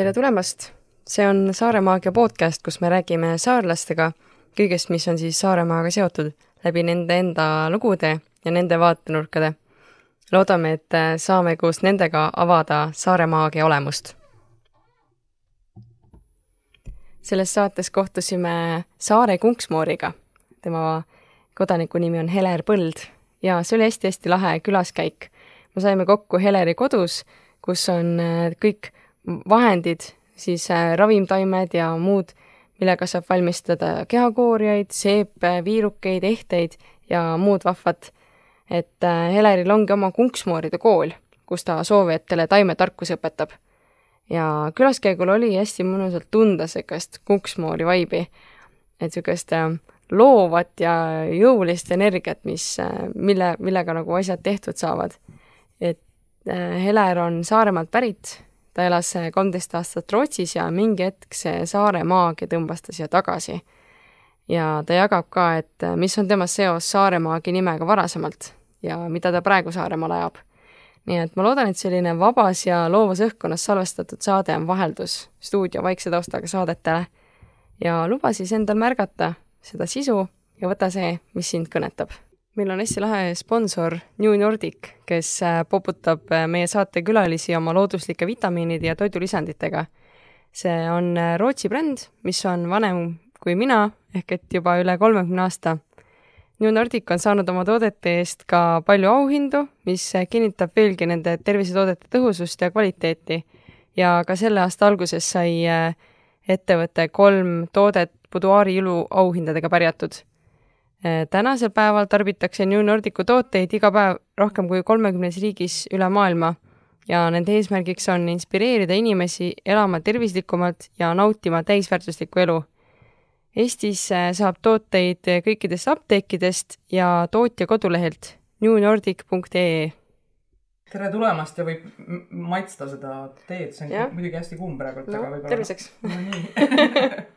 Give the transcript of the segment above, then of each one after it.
Tere tulemast! See on Saaremaagia podcast, kus me räägime saarlastega kõigest, mis on siis Saaremaaga seotud läbi nende enda lugude ja nende vaatenurkade. Loodame, et saame koos nendega avada Saaremaagia olemust. Selles saates kohtusime Saare Kunksmooriga. Tema kodaniku nimi on Heler Põld ja see oli hästi lahe külaskäik. Me saime kokku Heleri kodus, kus on kõik vahendid, siis ravimtaimed ja muud, millega saab valmistada kehakooriaid, seepe, viirukeid, ehteid ja muud vahvat. Et Heleril ongi oma kunksmooride kool, kus ta soovijatele taimetarkus õpetab. Ja külaskäigul oli hästi mõnusalt tunda sekast kunksmoori vaibi, et sekast loovat ja jõulist energiat, millega nagu asjad tehtud saavad. Et Heler on Saaremaalt pärit, ta elas 13 aastat Rootsis ja mingi hetk see Saaremaagia tõmbas ta siia tagasi. Ja ta jagab ka, et mis on tema seos Saaremaagia nimega varasemalt ja mida ta praegu Saaremaal ajab. Nii et ma loodan, et selline vabas ja loovas õhkkonnas salvestatud saade on vaheldus stuudio vaikse taustaga saadetele ja luba siis endal märgata seda sisu ja võta see, mis sind kõnetab. Meil on hästi lahe sponsor New Nordic, kes poputab meie saate külalisi oma looduslike vitamiinide ja toidulisanditega. See on Rootsi bränd, mis on vanem kui mina, ehk et juba üle 30 aasta. New Nordic on saanud oma toodete eest ka palju auhindu, mis kinnitab veelgi nende tervisetoodete tõhusust ja kvaliteeti. Ja ka selle aasta alguses sai ettevõte 3 toodet Buduaari ilu auhindadega pärjatud. Tänasel päeval tarbitakse New Nordicu tooteid iga päev rohkem kui 30 riigis üle maailma ja nende eesmärgiks on inspireerida inimesi elama tervislikumalt ja nautima täisväärtuslikku elu. Eestis saab tooteid kõikidest apteekidest ja tootja kodulehelt newnordic.ee. Tere tulemast ja võib maitsta seda teed, see on muidugi hästi kuum praegu. No, terviseks. No nii.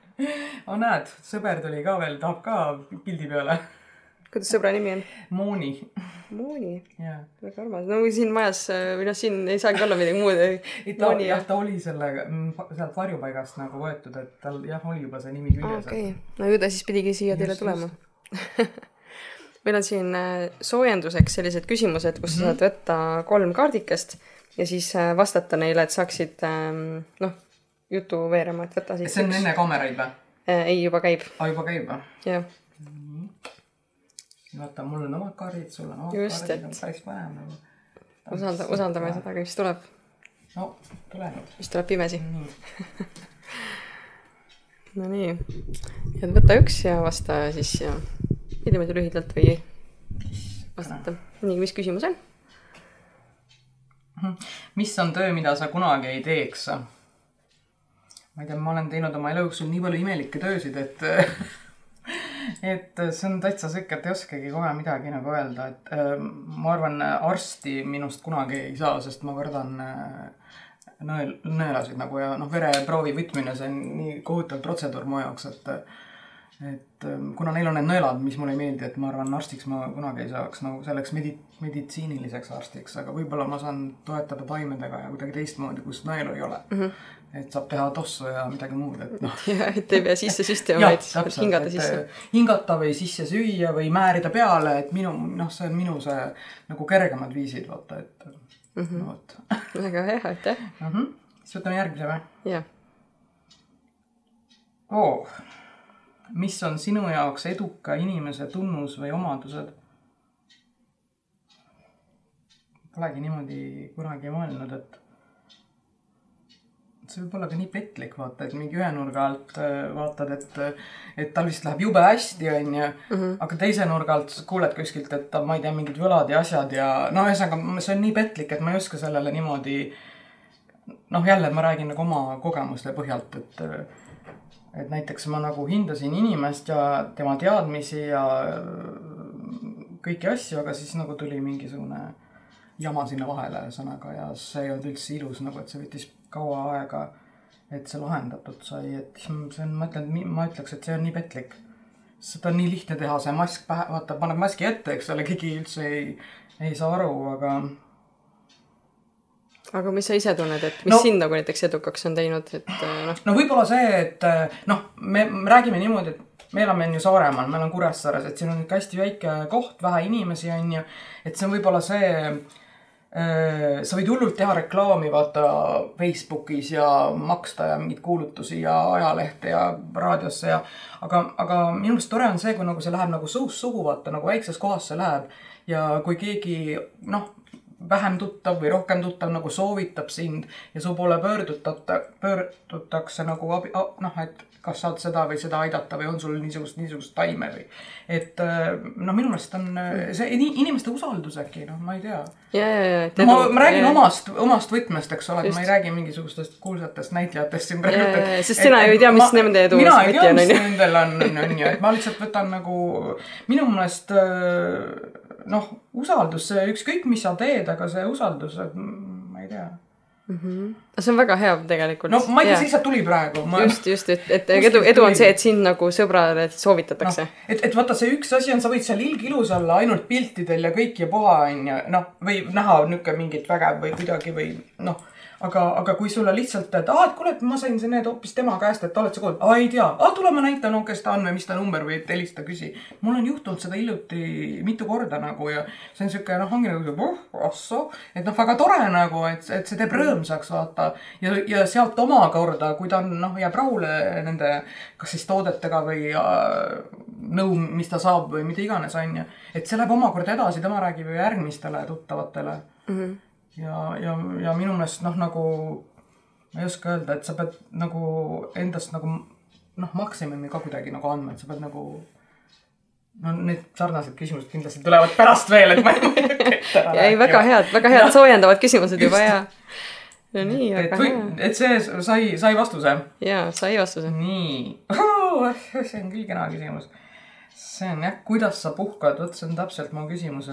Näed, sõber tuli ka veel, tahab ka pildi peale. Kuidas sõbra nimi on? Mooni. Mooni? Jaa. Väga armas. No siin majas, siin ei saagi olla midagi muud. Ta oli sealt varjupaigast nagu võetud, et tal oli juba see nimi küljes. Okay. No ju ta siis pidigi siia teile tulema. Meil on siin soojenduseks sellised küsimused, kus sa saad võtta 3 kaardikest ja siis vastata neile, et saaksid jutu veerema, et võta siis see on enne kameraid või? Ei, juba käib. Juba käib või? Jah. Vaata, mul on omad kaardid, sul on omad just, kaardid, on päris vähem. Usaldame seda, mis tuleb. No, tuleb. Mis tuleb pimesi. No nii. Ja võta 1 ja vasta siis ja ideme lühidalt või vastata. Nii, mis küsimus on? Mis on töö, mida sa kunagi ei teeks? Ma ei tea, ma olen teinud oma elu jooksul nii palju imelikke töösid, et see on täitsa sõkke, et ei oskagi kohe midagi nagu öelda. Et ma arvan, arsti minust kunagi ei saa, sest ma kardan nõelasid nagu ja vereproovi võtmine, see on nii kohutav protseduur mu jaoks, et kuna neil on need nõelad, mis mulle ei meeldi, et ma arvan, arstiks ma kunagi ei saaks nagu selleks meditsiiniliseks arstiks, aga võib-olla ma saan toetada taimedega ja kuidagi teistmoodi, kus nõelu ei ole. Et saab teha tossu ja midagi muud. Ja, et ei pea sisse süstima, et hingata sisse. Hingata või sisse süüa või määrida peale, et see on minu see nagu kergemad viisid, vaata, et Väga hea, aitäh. Siis võtame järgmise või? Jah. Mis on sinu jaoks eduka inimese tunnus või omadused? Polegi niimoodi kunagi mõelnud, et see võib olla ka nii petlik, vaata, et mingi ühe nurga alt vaatad, et tal vist läheb jube hästi, aga teise nurga alt kuuled kuskilt, et ma ei tea, mingid võlad ja asjad ja ühesõnaga, see on nii petlik, et ma ei oska sellele niimoodi, jälle ma räägin nagu oma kogemuste põhjalt, et näiteks ma nagu hindasin inimest ja tema teadmisi ja kõiki asju, aga siis nagu tuli mingisugune jama sinna vahele sõnaga ja see ei olnud üldse ilus, nagu et see võttis kaua aega, et see lahendatud sai, et ma ütleks, et see on nii petlik. Seda on nii lihtne teha, see mask pähe, vaata, paneb maski ette, eks ole, keegi üldse ei saa aru, aga aga mis sa ise tunned, et mis sind nagu näiteks edukaks on teinud, et noh? No võib-olla see, et noh, me räägime niimoodi, et me elame ju Saaremaal, meil on Kuressaares, et siin on hästi väike koht, vähe inimesi on ju, et see on võib-olla see, sa võid hullult teha reklaami, vaata Facebookis ja maksta ja mingeid kuulutusi ja ajalehte ja raadiosse ja aga minu meelest tore on see, kui nagu see läheb nagu suust suhu, vaata nagu väikses kohas see läheb ja kui keegi, noh, vähem tuttav või rohkem tuttav nagu soovitab sind ja su poole pöördutakse nagu abi, noh, et kas saad seda või seda aidata või on sul niisugust taime või. Et no minu meelest on see inimeste usaldus äkki, noh, ma ei tea. No, ma räägin omast võtmest, eks ole, ma ei räägi mingisugustest kuulsatest näitlejatest siin praegu. Sest sina ju ei tea, mis nende edu mina ei tea, mis nendel on ju, et ma lihtsalt võtan nagu minu meelest noh, usaldus, ükskõik mis sa teed, aga see usaldus, ma ei tea. See on väga hea tegelikult. No ma ei tea, siis sa tuli praegu. Just, et edu on see, et sind nagu sõbrale soovitatakse. No, et vaata see üks asi on, sa võid seal ilgilus olla ainult piltidel ja kõik ja puha on ja noh, või näha nükke mingit vägev või kuidagi või noh, aga kui sulle lihtsalt, et kuule, et ma sain need hoopis tema käest, et oled sa kuulnud, ei tea, tule ma näitan, kes ta on või mis ta number või helista küsi. Mul on juhtunud seda hiljuti mitu korda nagu ja see on siuke, noh, ongi nagu et noh, väga tore nagu, et see teeb rõõmsaks vaata ja sealt omakorda, kui ta on, noh, jääb rahule nende, kas siis toodetega või nõu, mis ta saab või mida iganes on ja, et see läheb omakorda edasi, tema räägib ju järgmistele tuttavatele. Ja minu meelest noh, nagu ma ei oska öelda, et sa pead nagu endast nagu noh, maksimumi ka kuidagi nagu andma, et sa pead nagu no need sarnased küsimused kindlasti tulevad pärast veel, et ma ei, väga head soojendavad küsimused juba ja no nii, aga et see sai vastuse? Jaa, sai vastuse. Nii, see on küll kena küsimus. See on jah, kuidas sa puhkad, see on täpselt mu küsimus,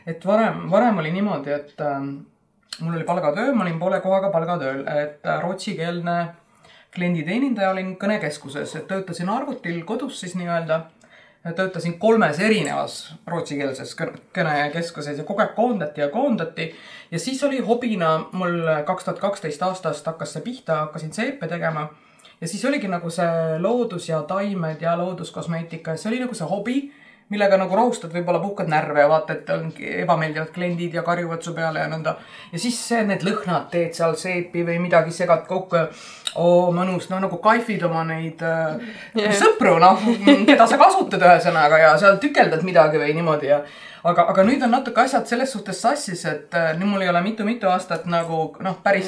et varem oli niimoodi, et mul oli palgatöö, ma olin poole kohaga palgatööl, et rootsikeelne klienditeenindaja olin kõnekeskuses, et töötasin arvutil kodus siis nii-öelda, töötasin 3 erinevas rootsikeelses kõnekeskuses ja kogu aeg koondati ja siis oli hobina mul 2012 aastast hakkas see pihta, hakkasin seepe tegema ja siis oligi nagu see loodus ja taimed ja looduskosmeetika ja see oli nagu see hobi, millega nagu rahustad, võib-olla puhkad närve ja vaata, et on ebameeldivad kliendid ja karjuvad su peale ja nõnda. Ja siis need lõhnad teed seal seepi või midagi segad kokku ja mõnus, no nagu kaifid oma neid sõpru, noh, keda sa kasutad ühesõnaga ja seal tükeldad midagi või niimoodi ja aga nüüd on natuke asjad selles suhtes sassis, et nüüd mul ei ole mitu aastat nagu, noh, päris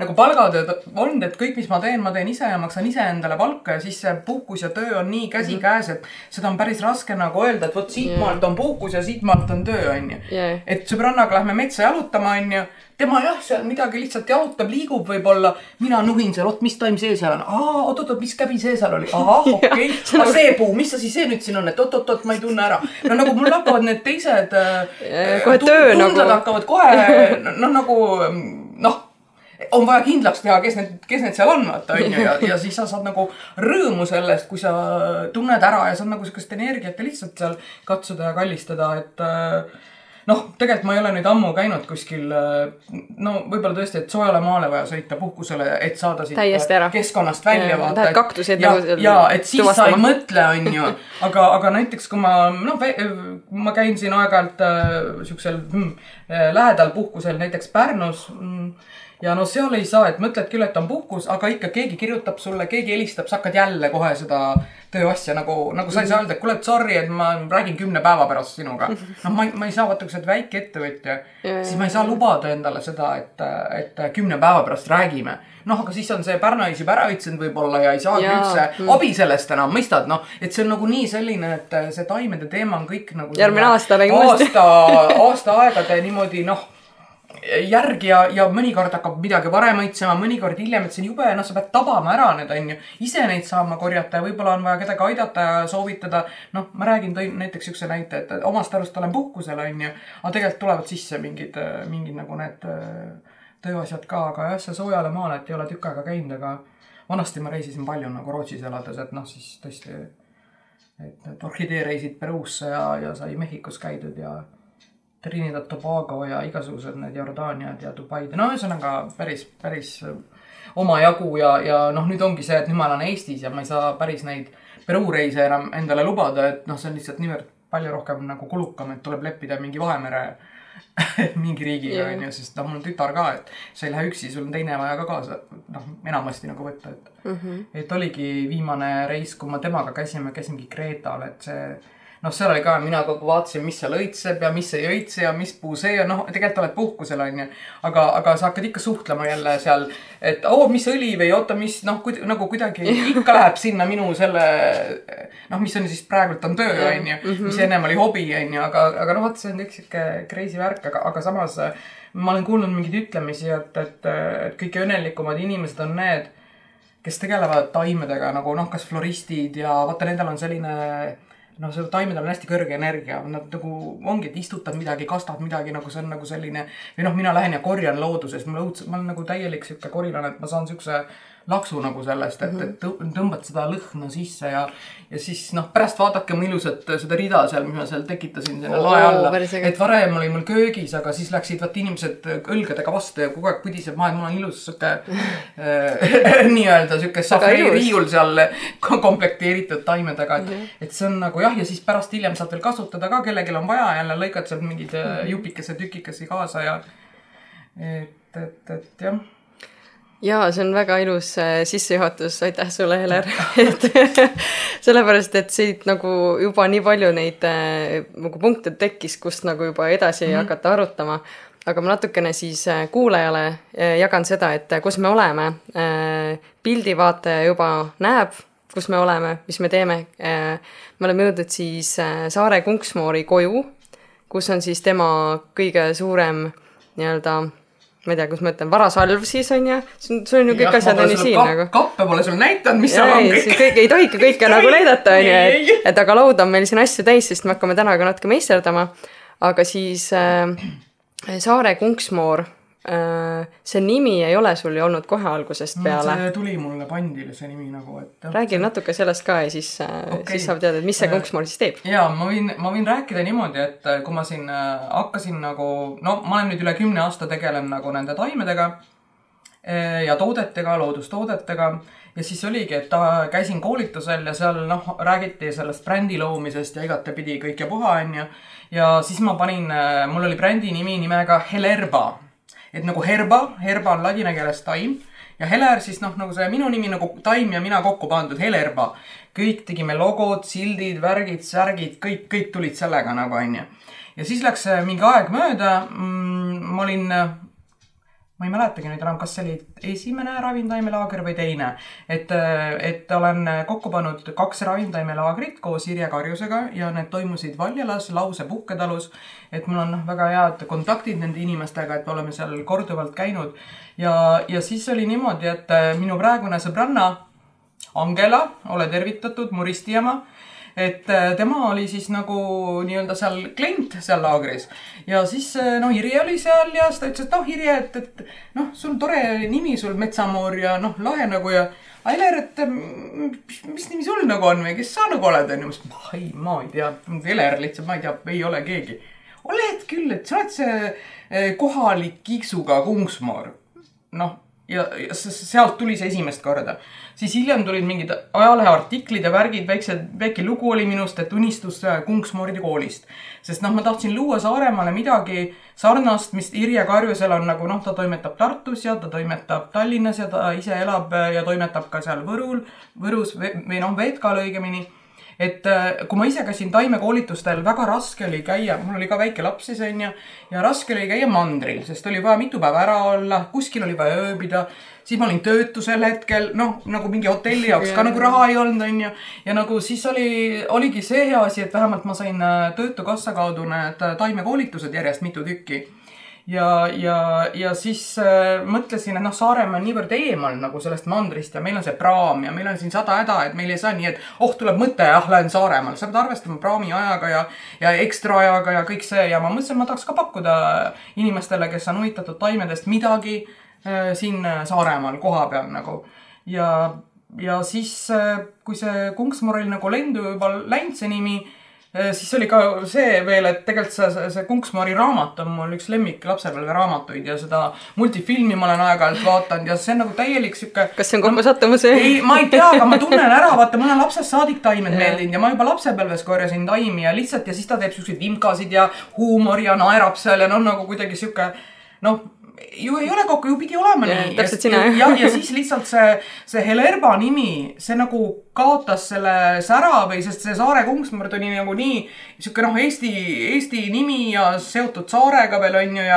nagu palgatööd olnud, et kõik, mis ma teen ise ja maksan ise endale palka ja siis see puhkus ja töö on nii käsi käes, et seda on päris raske nagu öelda, et võt siit maalt on puhkus ja siit maalt on töö, on ju. Et sõbrannaga lähme metsa jalutama, on ju. Tema jah, seal midagi lihtsalt jalutab, liigub võib-olla, mina nuhin seal, mis taim see seal on? Oot, mis käbi see seal oli? Okei. See puu, mis asi see nüüd siin on? Et oot, ma ei tunne ära. No nagu mul hakkavad need teised tundlad hakkavad kohe, no nagu, noh, on vaja kindlaks teha, kes need seal on, vaata, on ju, ja siis sa saad nagu rõõmu sellest, kui sa tunned ära ja saad nagu sellist energiat ja lihtsalt seal katsuda ja kallistada, et noh, tegelikult ma ei ole nüüd ammu käinud kuskil, no võib-olla tõesti, et soojale maale vaja sõita puhkusele, et saada siit keskkonnast välja vaata. Ja, et siis sa ei mõtle, on ju. Aga näiteks, kui ma käin siin aeg-ajalt siuksel lähedal puhkusel, näiteks Pärnus, ja no seal ei saa, et mõtled küll, et on puhkus, aga ikka keegi kirjutab sulle, keegi helistab, sa hakkad jälle kohe seda tööasja nagu sa ei saa öelda, et kuule, sorry, et ma räägin 10 päeva pärast sinuga. No ma ei saa vaata, kui sa oled väike ettevõtja, siis ma ei saa lubada endale seda, et 10 päeva pärast räägime. Noh, aga siis on see pärnais juba ära ütlenud võib-olla ja ei saagi üldse abi sellest enam, mõistad, noh, et see on nagu nii selline, et see taimede teema on kõik nagu järgmine aasta aegade niimoodi, noh, järgi ja mõnikord hakkab midagi varem õitsema, mõnikord hiljem, et see on jube, noh, sa pead tabama ära need, on ju, ise neid saama korjata ja võib-olla on vaja kedagi aidata ja soovitada, noh, ma räägin näiteks üks näite, et omast arust olen puhkusel, on ju, aga tegelikult tulevad sisse mingid nagu need tööasjad ka, aga jah, see soojale maale, et ei ole tükk aega käinud, aga vanasti ma reisisin palju nagu Rootsis elades, et noh, siis tõesti, et orhidee reisid Peruusse ja sai Mehhikos käidud ja Trinidad Tobago ja igasugused need Jordaaniad ja Dubaid. No ühesõnaga päris omajagu ja noh, nüüd ongi see, et nüüd ma olen Eestis ja ma ei saa päris neid Peruu reise enam endale lubada, et noh, see on lihtsalt niivõrd palju rohkem nagu kulukam, et tuleb leppida mingi Vahemere mingi riigiga, sest noh, mul on tütar ka, et sa ei lähe üksi, sul on teine vaja ka kaasa, noh, enamasti nagu võtta, et oligi viimane reis, kui ma temaga käisingi Kreetal, et see, noh, seal oli ka, mina kogu vaatasin, mis seal õitseb ja mis ei õitse ja mis puu see ja noh, tegelikult oled puhkusel, on ju. Aga sa hakkad ikka suhtlema jälle seal, et mis õli või oota, mis, noh, nagu kuidagi ikka läheb sinna minu selle, noh, mis on siis praegult on töö, on ju, mis ennem oli hobi, on ju, aga noh, vaata, see on üks siuke crazy värk, aga samas ma olen kuulnud mingeid ütlemisi, et kõige õnnelikumad inimesed on need, kes tegelevad taimedega, nagu noh, kas floristid ja vaata, nendel on selline noh, see taimedel on hästi kõrge energia, nad nagu ongi, et istutad midagi, kastad midagi, nagu see on nagu selline, või noh, mina lähen ja korjan loodusest, ma olen nagu täielik siuke korilane, et ma saan siukse laksu nagu sellest, et tõmbad seda lõhna sisse ja siis noh, pärast vaadake mu ilusat seda rida seal, mis ma seal tekitasin sinna lae alla, et varem oli mul köögis, aga siis läksid vaat inimesed õlgadega vastu ja kogu aeg pudiseb maha, et mul on ilus siuke nii-öelda siuke safari riiul seal komplekteeritud taimedega, et see on nagu jah, ja siis pärast hiljem saad veel kasutada ka, kellelgi on vaja, jälle lõikad sealt mingid jupikese tükikesi kaasa ja et jah. Jaa, see on väga ilus sissejuhatus, aitäh sulle, Heler, sellepärast, et siit nagu juba nii palju neid nagu punkte tekkis, kust nagu juba edasi hakata arutama, aga ma natukene siis kuulajale jagan seda, et kus me oleme. Pildivaataja juba näeb, kus me oleme, mis me teeme. Me oleme jõudnud siis Saare Kunksmoori koju, kus on siis tema kõige suurem nii-öelda ma ei tea, kus ma ütlen, varasalv siis on ja sul on ju kõik asjad on ju siin nagu. Kappe pole sul näitanud, mis seal on kõik. Ei tohiki kõike nagu näidata on ju, et aga laud on meil siin asju täis, sest me hakkame täna ka natuke meisterdama. Aga siis Saare Kunksmoor, see nimi ei ole sul ju olnud kohe algusest peale. See tuli mulle pandile see nimi nagu, et räägi natuke sellest ka ja siis saab teada, et mis see Kunksmoor siis teeb. Jaa, ma võin rääkida niimoodi, et kui ma siin hakkasin nagu, no ma olen nüüd üle 10 aasta tegelen nagu nende taimedega ja toodetega, loodustoodetega ja siis oligi, et käisin koolitusel ja seal noh, räägiti sellest brändi loomisest ja igatepidi kõik ja puha on ja siis ma panin, mul oli brändi nimega Helerba. Et nagu herba on ladina keeles taim ja Heler siis noh, nagu see minu nimi nagu taim ja mina kokku pandud Helerba. Kõik tegime logod, sildid, värgid, särgid, kõik tulid sellega nagu on ja. Ja siis läks mingi aeg mööda, ma ei mäletagi nüüd enam, kas see oli esimene ravimtaimelaager või teine. Et olen kokku pannud 2 ravimtaimelaagrit koos Irje Karjusega ja need toimusid Valjalas, Lause puhketalus. Et mul on väga head kontaktid nende inimestega, et oleme seal korduvalt käinud. Ja siis oli niimoodi, et minu praegune sõbranna Angela, ole tervitatud, Muristijama, et tema oli siis nagu nii-öelda seal klient seal laagris ja siis noh, Irje oli seal ja siis ta ütles, et noh, Irje, et noh, sul tore nimi sul Metsamoor ja noh, lahe nagu ja Heler, et mis nimi sul nagu on või kes sa nagu oled on ju, ma ei tea, Heler lihtsalt, ma ei tea, ei ole keegi. Oled küll, et sa oled see kohalik kiiksuga Kunksmoor. Noh, ja sealt tuli see esimest korda. Siis hiljem tulid mingid ajaleheartiklid ja värgid, väike lugu oli minust, et unistus Kunksmooride koolist. Sest noh, ma tahtsin luua Saaremaale midagi sarnast, mis Irje Karjusel on nagu noh, ta toimetab Tartus ja ta toimetab Tallinnas ja ta ise elab ja toimetab ka seal Võrus või noh, Veetkal õigemini. Et kui ma ise käisin taimekoolitustel, väga raske oli käia, mul oli ka väike laps siis on ja raske oli käia mandril, sest oli vaja mitu päeva ära olla, kuskil oli vaja ööbida, siis ma olin töötusel hetkel, noh, nagu mingi hotelli jaoks ka nagu raha ei olnud on ja nagu siis oligi see hea asi, et vähemalt ma sain Töötukassa kaudu need taimekoolitused järjest mitu tükki. Ja siis mõtlesin, et noh, Saaremaa on niivõrd eemal nagu sellest mandrist ja meil on see praam ja meil on siin 100 häda, et meil ei saa nii, et tuleb mõte ja lähen Saaremaal. Sa pead arvestama praami ajaga ja ekstra ajaga ja kõik see ja ma mõtlesin, ma tahaks ka pakkuda inimestele, kes on huvitatud taimedest midagi siin Saaremaal koha peal nagu. Ja siis, kui see Kunksmoor oli nagu lendu juba läinud see nimi, siis oli ka see veel, et tegelikult see Kunksmaari raamat on mul üks lemmik lapsepõlve raamatuid ja seda multifilmi ma olen aeg-ajalt vaatanud ja see on nagu täielik siuke... Kas see on kokku sattumus? Ei, ma ei tea, aga ma tunnen ära, vaata, mul on lapsest saadik taimed meeldinud ja ma juba lapsepõlves korjasin taimi ja lihtsalt ja siis ta teeb siukseid vimkasid ja huumori ja naerab seal ja nagu kuidagi siuke, ju ei ole kokku, ju pidi olema nii. Täpselt sina. Ja siis lihtsalt see Helerba nimi, see nagu kaotas selle sära või sest see Saare Kunksmar tuli nagu nii siuke Eesti nimi ja seotud saarega veel on ju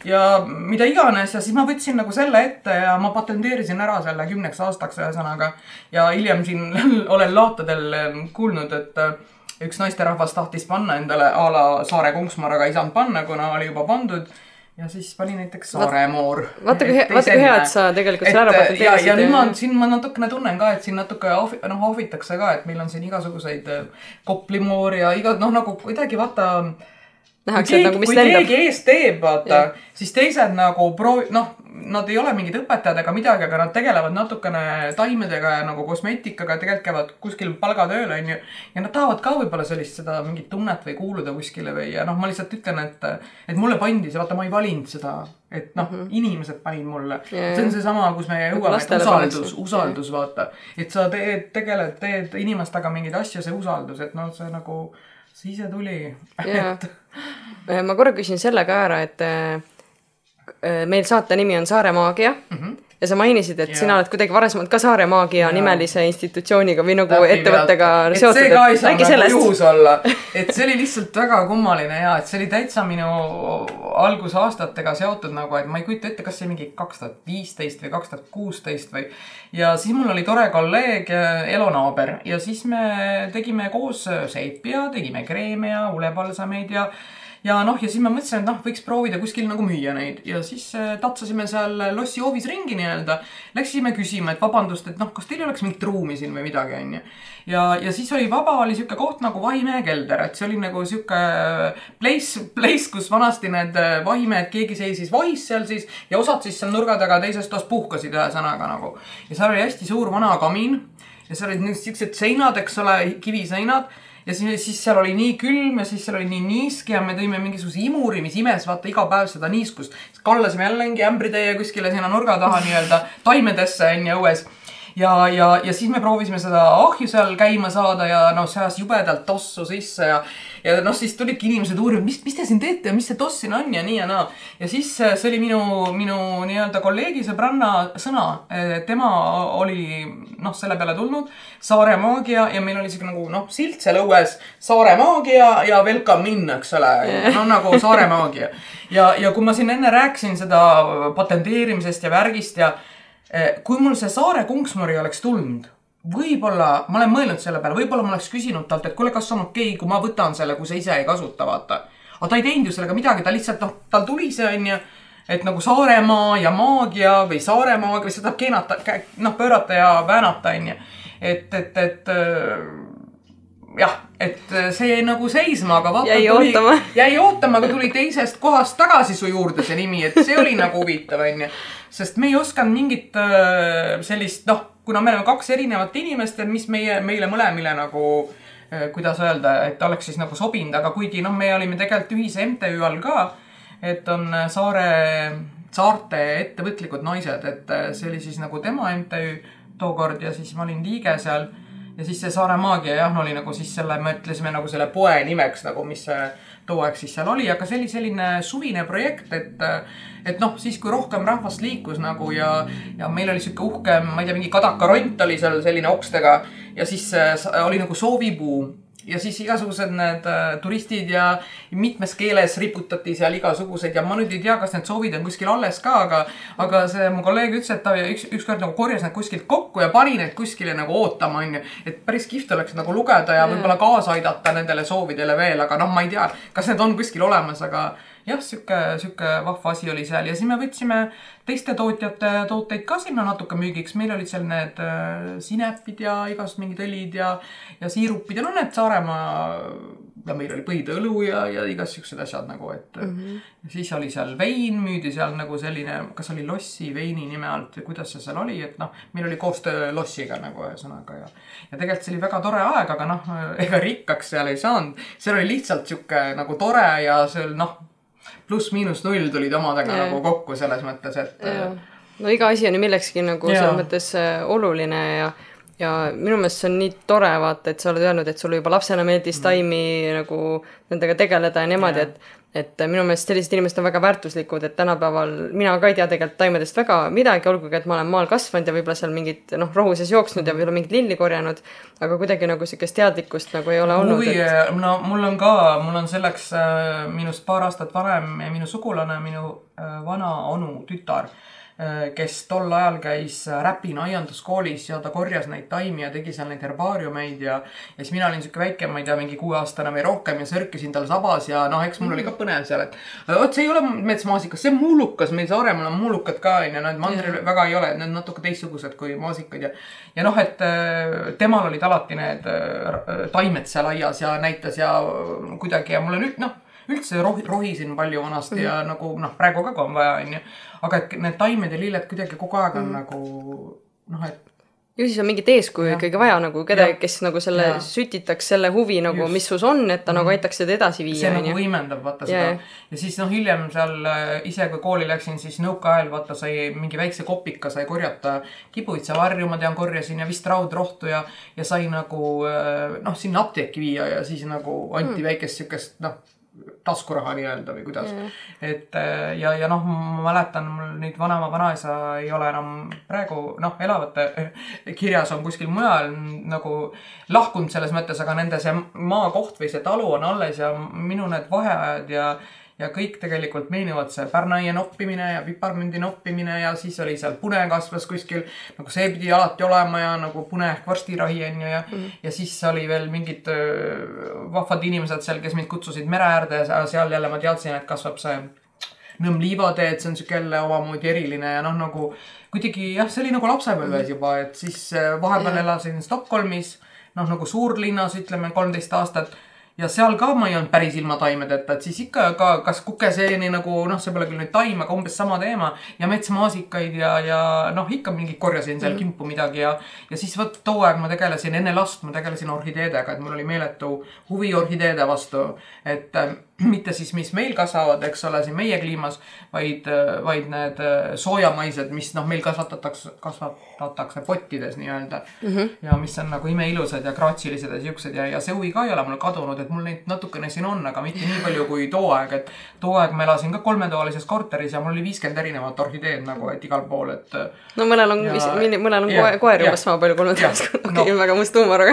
ja mida iganes ja siis ma võtsin nagu selle ette ja ma patenteerisin ära selle 10 aastaks ühesõnaga ja hiljem siin olen laatadel kuulnud, et üks naisterahvas tahtis panna endale a la Saare Kunksmar, aga ei saanud panna, kuna oli juba pandud. Ja siis pani näiteks Saaremoor. Vaata kui hea, et sa tegelikult selle ära patenteerisid. Ja nüüd siin ma natukene tunnen ka, et siin natuke ahvitakse ka, et meil on siin igasuguseid Koplimoor ja nagu kuidagi vaata... Nähakse, nagu mis lendab. Kui keegi ees teeb, vaata, siis teised nagu nad ei ole mingid õpetajad ega midagi, aga nad tegelevad natukene taimedega ja nagu kosmeetikaga ja tegelikult käivad kuskil palgatööl, on ju. Ja nad tahavad ka võib-olla sellist seda mingit tunnet või kuuluda kuskile või ja ma lihtsalt ütlen, et mulle pandi see, vaata, ma ei valinud seda, et inimesed panid mulle. See on see sama, kus me jõuame, et usaldus, vaata. Et sa teed inimestega mingeid asju, see usaldus, et see nagu, see ise tuli. Ma korra küsin selle ka ära, et meil saate nimi on Saare Maagia ja sa mainisid, et sina oled kuidagi varasemalt ka Saare Maagia nimelise institutsiooniga või nagu ettevõttega seotud. See ka ei saa nagu juhus olla. Et see oli lihtsalt väga kummaline ja et see oli täitsa minu algusaastatega seotud nagu, et ma ei kujuta ette, kas see mingi 2015 või 2016 või ja siis mul oli tore kolleeg elonaaber ja siis me tegime koos seipi ja tegime kreeme ja ulepalsameid ja siis ma mõtlesin, et võiks proovida kuskil nagu müüa neid ja siis tatsasime seal Lossi hoovis ringi nii-öelda. Läksime küsima, et vabandust, et kas teil oleks mingit ruumi siin või midagi on ju. Ja siis oli siuke koht nagu Vahimehe kelder, et see oli nagu siuke place, kus vanasti need vahimehed, keegi seisis vahis seal siis ja osad siis seal nurga taga teises toas puhkasid ühesõnaga nagu. Ja seal oli hästi suur vana kamin ja seal olid niisugused seinad, eks ole, kiviseinad. Ja siis seal oli nii külm ja siis seal oli nii niiski ja me tõime mingisuguse imuri, mis imes vaata iga päev seda niiskust. Kallasime jällegi ämbritäie kuskile sinna nurga taha nii-öelda taimedesse enne õues. Ja siis me proovisime seda ahju seal käima saada ja see ajas jubedalt tossu sisse ja siis tulidki inimesed uurima, mis te siin teete ja mis see toss siin on ja nii ja naa. Ja siis see oli minu nii-öelda kolleegi sõbranna sõna. Tema oli selle peale tulnud Saare Maagia ja meil oli siuke nagu silt seal õues Saare Maagia ja welcome in, eks ole. Nagu Saare Maagia. Ja kui ma siin enne rääkisin seda patenteerimisest ja värgist ja kui mul see Saare Kunksmari oleks tulnud, võib-olla, ma olen mõelnud selle peale, võib-olla ma oleks küsinud talt, et kuule, kas on okei, kui ma võtan selle, kui sa ise ei kasuta, vaata. Aga ta ei teinud ju sellega midagi, ta lihtsalt, tal tuli see on ju, et nagu Saaremaa ja maagia või Saare maagia või seda keenata, pöörata ja väänata on ju. Et see jäi nagu seisma, aga vaata jäi ootama, aga tuli teisest kohast tagasi su juurde see nimi, et see oli nagu huvitav, on ju. Sest me ei osanud mingit sellist, kuna me oleme 2 erinevat inimest, mis meile mõlemile nagu, kuidas öelda, et oleks siis nagu sobinud, aga kuigi me olime tegelikult ühise MTÜ all ka, et on saarte ettevõtlikud naised, et see oli siis nagu tema MTÜ tookord ja siis ma olin liige seal ja siis see Saare Maagia oli nagu siis me ütlesime nagu selle poe nimeks nagu, mis too aeg siis seal oli, aga see oli selline suvine projekt, et siis kui rohkem rahvast liikus nagu ja meil oli siuke uhke, ma ei tea, mingi kadakaront oli seal selline okstega ja siis oli nagu soovipuu ja siis igasugused need turistid ja mitmes keeles riputati seal igasugused ja ma nüüd ei tea, kas need soovid on kuskil alles ka, aga see mu kolleeg ütles, et ta ükskord nagu korjas need kuskilt kokku ja pani need kuskile nagu ootama, on ju, et päris kihvt oleks nagu lugeda ja võib-olla kaasa aidata nendele soovidele veel, aga ma ei tea, kas need on kuskil olemas, aga jah, siuke vahva asi oli seal ja siis me võtsime teiste tootjate tooteid ka sinna natuke müügiks. Meil olid seal need sinepid ja igast mingid õlid ja siirupid ja need Saaremaa ja meil oli põidõlu ja igas siuksed asjad nagu, et siis oli seal vein, müüdi seal nagu selline, kas oli Lossi veini nime alt või kuidas see seal oli, et noh, meil oli koostöö Lossiga nagu ühesõnaga ja tegelikult see oli väga tore aeg, aga noh, ega rikkaks seal ei saanud. Seal oli lihtsalt siuke nagu tore ja seal noh, +-0 tulid omadega nagu kokku selles mõttes, et... No iga asi on ju millekski nagu selles mõttes oluline ja minu meelest see on nii tore vaata, et sa oled öelnud, et sulle juba lapsena meeldis taimi nagu nendega tegeleda ja niimoodi, et minu meelest sellised inimesed on väga väärtuslikud, et tänapäeval mina ka ei tea tegelikult taimedest väga midagi, olgugi, et ma olen maal kasvanud ja võib-olla seal mingid rohuses jooksnud ja võib-olla mingid lilli korjanud, aga kuidagi nagu sellist teadlikkust nagu ei ole olnud. No mul on selleks minust paar aastat varem minu sugulane, minu vana onu tütar, kes tol ajal käis Räpina aianduskoolis ja ta korjas neid taimi ja tegi seal neid herbaariumeid ja siis mina olin siuke väike, ma ei tea, mingi 6-aastane või rohkem ja sörkisin tal sabas ja noh, eks mul oli ka põnev seal, et oot, see ei ole metsmaasikas, see on muulukas, meil Saaremaal on muulukad ka ja need mandril väga ei ole, need on natuke teistsugused kui maasikad ja noh, et temal olid alati need taimed seal aias ja näitas ja kuidagi ja mul on üldse rohisin palju vanasti ja nagu praegu ka kui on vaja, on ju. Aga et need taimed ja lilled kuidagi kogu aeg on nagu, et... Ju siis on mingit eeskuju ikkagi vaja nagu kedagi, kes nagu selle sütitaks selle huvi nagu, mis sus on, et ta nagu aitaks seda edasi viia. See nagu võimendab, vaata seda. Ja siis hiljem seal ise, kui kooli läksin, siis nõukaajal, vaata, sai mingi väikse kopika, sai korjata kibuitsa varju, ma tean, korjasin ja vist raudrohtu ja sai nagu, sinna apteeki viia ja siis nagu anti väikest siukest, taskuraha nii-öelda või kuidas. Et ja ma mäletan, mul nüüd vanaisa ei ole enam praegu, elavate kirjas on kuskil mujal nagu lahkunud selles mõttes, aga nende see maakoht või see talu on alles ja minu need vaheajad ja kõik tegelikult meenivad see pärnaie noppimine ja piparmündi noppimine ja siis oli seal pune kasvas kuskil, nagu see pidi alati olema ja nagu pune ehk varstirahi on ju ja siis oli veel mingid vahvad inimesed seal, kes mind kutsusid mere äärde ja seal jälle ma teadsin, et kasvab see Nõmm liivatee, et see on siuke jälle omamoodi eriline ja nagu kuidagi see oli nagu lapsepõlves juba, et siis vahepeal elasin Stockholmis, nagu suurlinnas ütleme 13 aastat ja seal ka ma ei olnud päris ilma taimedeta, et siis ikka ka kas kukeseeni nagu, see pole küll nüüd taim, aga umbes sama teema ja metsmaasikaid ja ikka mingi korjasin seal kimpu midagi ja siis võt too aeg ma tegelesin, enne last ma tegelesin orhideedega, et mul oli meeletu huvi orhideede vastu, et mitte siis, mis meil kasvavad, eks ole, siin meie kliimas, vaid need soojamaised, mis meil kasvatatakse pottides nii-öelda ja mis on nagu imeilusad ja graatsilised ja siuksed ja see huvi ka ei ole mul kadunud, et mul neid natukene siin on, aga mitte nii palju kui too aeg, et too aeg ma elasin ka 3-toalises korteris ja mul oli 50 erinevat orhideed nagu, et igal pool, et... No mõnel on koer juba sama palju 3-toalises, väga must huumor,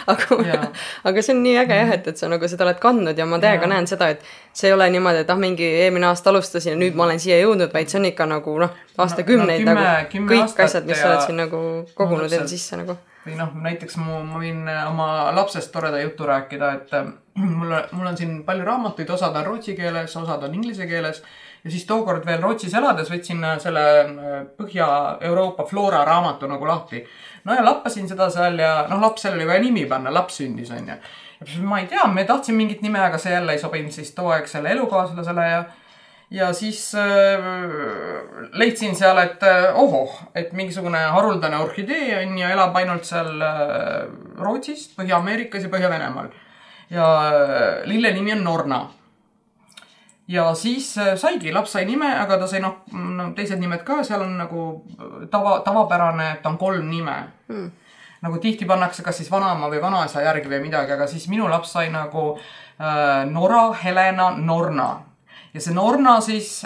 aga see on nii äge et sa nagu seda oled kandnud ja ma täiega näen seda, et see ei ole niimoodi, et mingi eelmine aasta alustasin ja nüüd ma olen siia jõudnud, vaid see on ikka nagu aastakümneid nagu kõik asjad, mis sa oled siin nagu kogunud enda sisse nagu. Või näiteks ma võin oma lapsest toreda jutu rääkida, et mul on siin palju raamatuid, osad on rootsi keeles, osad on inglise keeles ja siis tookord veel Rootsis elades võtsin selle Põhja-Euroopa Flora raamatu nagu lahti. No ja lappasin seda seal ja lapsel oli vaja nimi panna, laps sündis on ja ma ei tea, me tahtsin mingit nime, aga see jälle ei sobinud siis too aeg selle elukaaslasele ja siis leidsin seal, et et mingisugune haruldane orhidee on ja elab ainult seal Rootsis, Põhja-Ameerikas ja Põhja-Venemaal. Ja lille nimi on Norna. Ja siis saigi, laps sai nime, aga ta sai teised nimed ka, seal on nagu tavapärane, et on 3 nime. Nagu tihti pannakse kas siis vanaema või vanaisa järgi või midagi, aga siis minu laps sai nagu Nora, Helena, Norna. Ja see Norna siis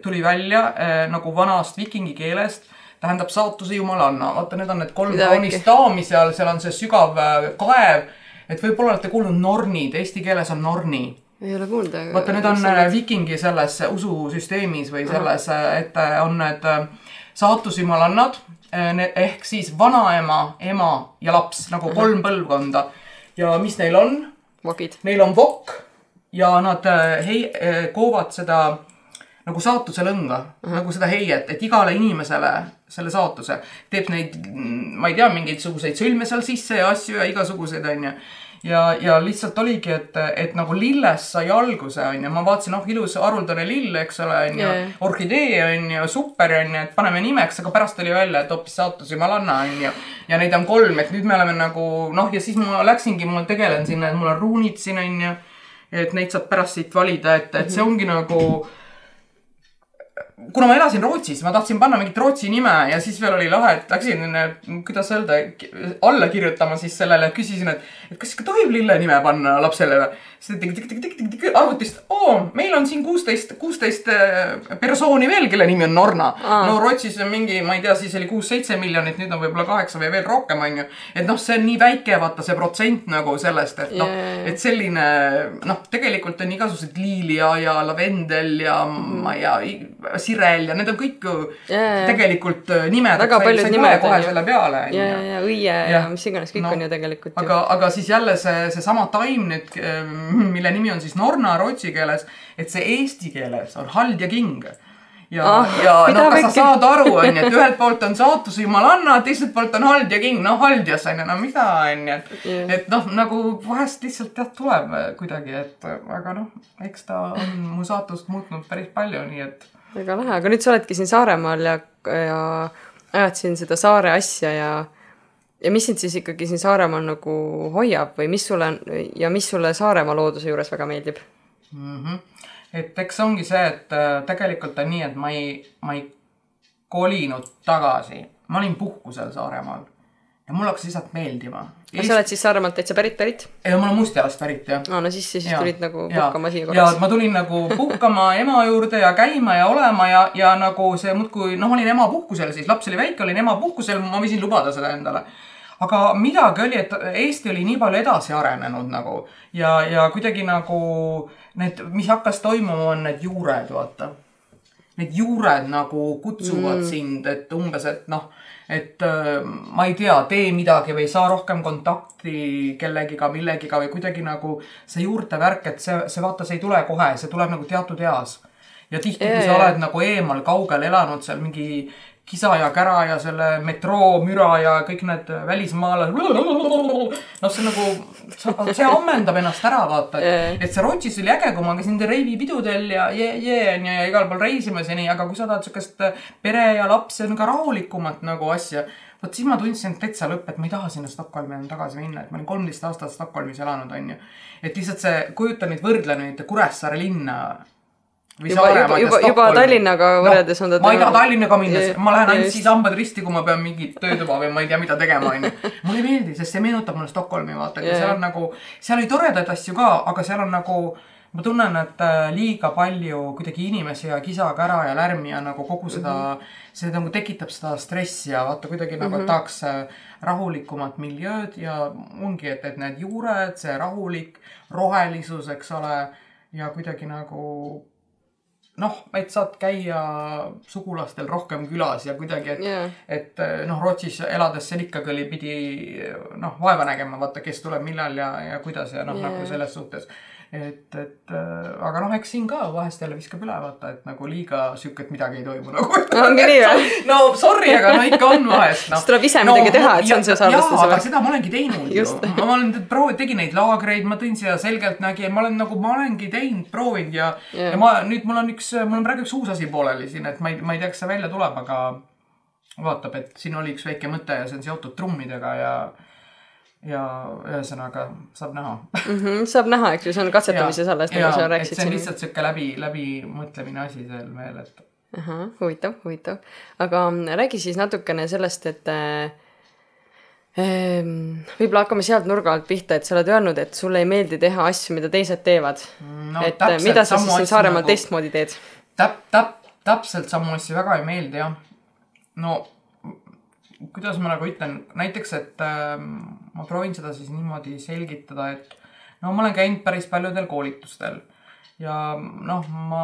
tuli välja nagu vanast vikingi keelest, tähendab saatuse jumalanna. Vaata, need on need 3 kaunist daami seal on see sügav kaev, et võib-olla olete kuulnud Nornid, eesti keeles on Norni. Ei ole kuulnud. Vaata, need on vikingi selles ususüsteemis või selles, et on need saatusjumalannad, ehk siis vanaema, ema ja laps, nagu 3 põlvkonda. Ja mis neil on? Vokid. Neil on vokk ja nad koovad seda nagu saatuse lõnga, nagu seda heiet, et igale inimesele selle saatuse teeb neid, ma ei tea, mingeid suguseid sõlme seal sisse ja asju ja igasuguseid on ja. ja lihtsalt oligi, et nagu lillest sai alguse, on ju. Ma vaatasin, ilus haruldane lill, eks ole, on ju. Orhidee, on ju, super, on ju, et paneme nimeks, aga pärast oli välja, et hoopis saatus jumalanna, on ju. Ja neid on 3, et nüüd me oleme nagu, ja siis ma läksingi, ma tegelen sinna, et mul on ruunid siin, on ju. Et neid saab pärast siit valida, et see ongi nagu... Kuna ma elasin Rootsis, ma tahtsin panna mingit Rootsi nime ja siis veel oli lahe, et läksin, kuidas öelda, alla kirjutama siis sellele, küsisin, et kas ikka tohib lille nime panna lapsele või? Siis arvutist, meil on siin 16 persooni veel, kelle nimi on Norna. No Rootsis on mingi, ma ei tea, siis oli 6-7 miljonit, nüüd on võib-olla 8 või veel rohkem, on ju. Et see on nii väike, vaata see protsent nagu sellest, et selline, tegelikult on igasugused liilia ja lavendel ja ma ei tea, sirel ja need on kõik tegelikult nimed. Väga paljud nimed kohe selle peale. Ja õie ja mis iganes, kõik on ju tegelikult. Aga siis jälle see sama taim nüüd, mille nimi on siis Norna rootsi keeles, et see eesti keeles on hald ja king. Ja kas sa saad aru, on, et ühelt poolt on saatus jumalanna, teiselt poolt on hald ja king, haldjas on, mida on, et nagu vahest lihtsalt tuleb kuidagi, et aga eks ta on mu saatust muutnud päris palju, nii et väga lahe, aga nüüd sa oledki siin Saaremaal ja ajad siin seda saare asja ja mis sind siis ikkagi siin Saaremaal nagu hoiab või mis sulle Saaremaa looduse juures väga meeldib? Et eks ongi see, et tegelikult on nii, et ma ei kolinud tagasi. Ma olin puhkusel Saaremaal ja mul hakkas lihtsalt meeldima. Sa oled siis Saaremaalt täitsa pärit? Ja ma olen Mustjalast pärit, jah. No siis tulid nagu puhkama siia korras. Ja ma tulin nagu puhkama ema juurde ja käima ja olema ja nagu see muudkui, olin ema puhkusel, siis laps oli väike, olin ema puhkusel, ma võisin lubada seda endale. Aga midagi oli, et Eesti oli nii palju edasi arenenud nagu ja kuidagi nagu need, mis hakkas toimuma, on need juured, vaata. Need juured nagu kutsuvad sind, et umbes, et ma ei tea, tee midagi või saa rohkem kontakti kellegiga, millegiga või kuidagi nagu see juurte värk, et see vaata, see ei tule kohe, see tuleb nagu teatud eas. Ja tihti, kui sa oled nagu eemal kaugel elanud seal mingi kisa ja kära ja selle metroo, müra ja kõik need välismaale. See nagu, see ammendab ennast ära, vaata. Et see Rootsis oli äge, kui ma käisin reivi pidudel ja igal pool reisimas ja nii, aga kui sa tahad sellist pere ja laps ja ka rahulikumat nagu asja, võt siis ma tundsin täitsa lõpp, et ma ei taha sinna Stockholmi enam tagasi minna, et ma olin 13 aastat Stockholmis elanud, on ju. Et lihtsalt see, kujuta nüüd võrdle nüüd Kuressaare linna juba Tallinnaga võrreldes on ta... Ma ei taha Tallinnaga minna, ma lähen ainult siis hambad risti, kui ma pean mingit töötuba või ma ei tea, mida tegema. Mulle ei meeldi, sest see meenutab mulle Stockholmi, vaata. Seal on nagu, seal oli toredaid asju ka, aga seal on nagu, ma tunnen, et liiga palju kuidagi inimesi ja kisa, kära ja lärmi ja nagu kogu seda, see nagu tekitab seda stressi ja vaata kuidagi nagu tahaks rahulikumat miljööd ja ongi, et need juured, see rahulik, rohelisus, eks ole, ja kuidagi nagu et saad käia sugulastel rohkem külas ja kuidagi, et Rootsis elades seal ikkagi oli pidi vaeva nägema, vaata, kes tuleb millal ja kuidas ja nagu selles suhtes. Aga eks siin ka vahest jälle viskab üle, vaata, et nagu liiga sükket midagi ei toimu. Ongi nii või? No sorry, aga ikka on vahest. Siis tuleb ise midagi teha, et see on see salvestus. Jaa, aga seda ma olengi teinud ju. Ma tegin neid laagreid, ma tõin siia selgelt nägi, ma olengi teinud, proovinud ja nüüd mul on praegu üks uus asi pooleli siin, et ma ei tea, kas see välja tuleb, aga vaatab, et siin oli üks väike mõte ja see on seotud trummidega ja ühesõnaga saab näha. Saab näha, eks ju, see on katsetamises alles, nagu sa rääksid. See on lihtsalt söke läbi mõtlemine asi seal veel, et... Huvitav. Aga räägi siis natukene sellest, et võib-olla hakkame sealt nurga alt pihta, et sa oled öelnud, et sulle ei meeldi teha asju, mida teised teevad. Et mida sa siis siin Saaremaal teistmoodi teed? Täpselt samu asju väga ei meeldi, jah. Kuidas ma nagu ütlen, näiteks, et ma proovin seda siis niimoodi selgitada, et ma olen käinud päris paljudel koolitustel ja ma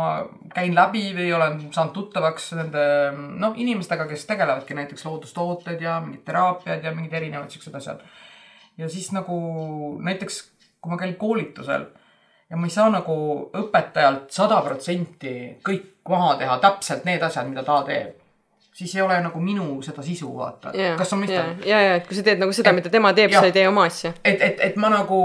käin läbi või olen saanud tuttavaks nende inimestega, kes tegelevadki näiteks loodustooted ja mingid teraapiad ja mingid erinevad siuksed asjad. Ja siis nagu näiteks, kui ma käin koolitusel ja ma ei saa nagu õpetajalt 100% kõik maha teha, täpselt need asjad, mida ta teeb. siis ei ole nagu minu seda sisu, vaata. Kas on mõistad? Ja, et kui sa teed nagu seda, mida tema teeb, sa ei tee oma asja. Et ma nagu,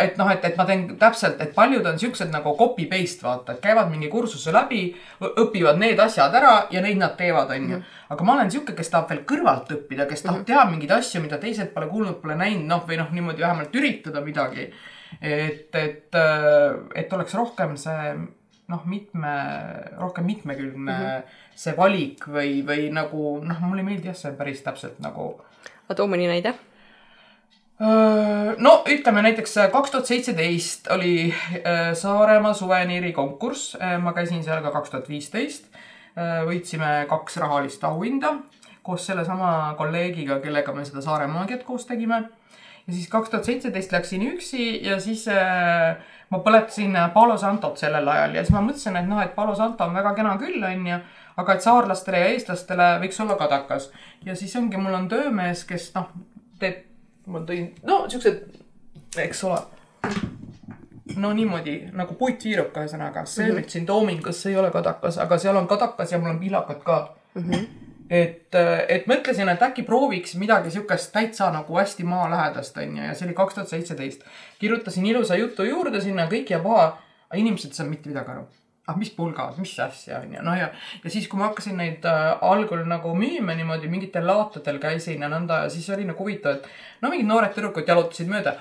et ma teen täpselt, et paljud on siuksed nagu copy-paste, vaata, et käivad mingi kursuse läbi, õpivad need asjad ära ja neid nad teevad, on ju. Aga ma olen siuke, kes tahab veel kõrvalt õppida, kes tahab teha mingeid asju, mida teised pole kuulnud, pole näinud, või niimoodi vähemalt üritada midagi. Et oleks rohkem see, rohkem mitmekülgne see valik või nagu, mul ei meeldi see päris täpselt nagu. Aga too mõni näide? No, ütleme näiteks 2017 oli Saaremaa suveniiri konkurss. Ma käisin seal ka 2015. Võitsime 2 rahalist auhinda koos selle sama kolleegiga, kellega me seda Saare maagiat koos tegime. Ja siis 2017 läksin üksi ja siis ma põletasin Palo Santot sellel ajal ja siis ma mõtlesin, et Palo Santo on väga kena küll, on ju, aga et saarlastele ja eestlastele võiks olla kadakas. Ja siis ongi, mul on töömees, kes teeb, ma tõin, siuksed, eks ole, niimoodi, nagu puitviiruka ühesõnaga. See nüüd siin Toomingus ei ole kadakas, aga seal on kadakas ja mul on piilakad ka. Et mõtlesin, et äkki prooviks midagi siukest täitsa nagu hästi maa lähedast, on ju, ja see oli 2017. Kirjutasin ilusa jutu juurde sinna, kõik ja paha, aga inimesed saab mitte midagi aru. Mis pulgad, mis asja, on ju. Ja siis, kui ma hakkasin neid algul nagu müüma niimoodi, mingitel laatadel käisin ja nõnda, ja siis oli nagu huvitav, et mingid noored tüdrukud jalutasid mööda.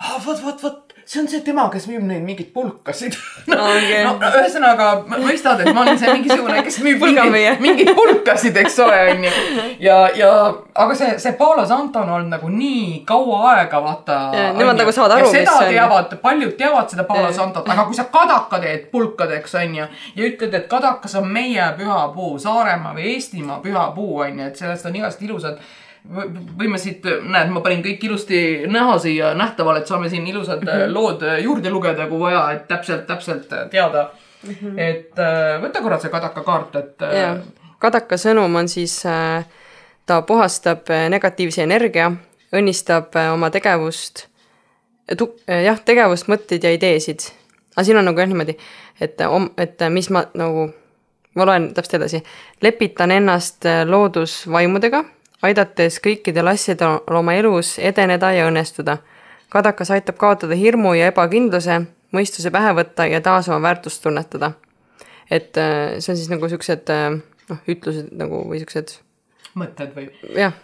Vot, see on see tema, kes müüb neid mingid pulkasid. Ühesõnaga, mõistad, et ma olin see mingisugune, kes müüb mingid pulkasid, eks ole, on ju. Aga see Palo Santo on olnud nagu nii kaua aega, vaata. Nemad nagu saavad aru, mis see on. Paljud teavad seda Palo Santot, aga kui sa kadaka teed pulkadeks, on ju, ja ütled, et kadakas on meie pühapuu, Saaremaa või Eestimaa pühapuu, on ju, et sellest on igast ilusad. Võime siit, ma panin kõik ilusti näha siia nähtavale, et saame siin ilusad lood juurde lugeda, kui vaja, et täpselt teada. Et võta korra see kadaka kaart, et... Kadaka sõnum on siis, ta puhastab negatiivse energia, õnnistab oma tegevust, tegevust, mõtteid ja ideesid. Aga siin on nagu niimoodi, et mis ma loen täpselt edasi. Lepitan ennast loodusvaimudega, aidates kõikidel asjadel oma elus edeneda ja õnnestuda. Kadakas aitab kaotada hirmu ja ebakindluse, mõistuse pähe võtta ja taas oma väärtust tunnetada. Et see on siis nagu siuksed ütlused nagu või siuksed... Mõtted või?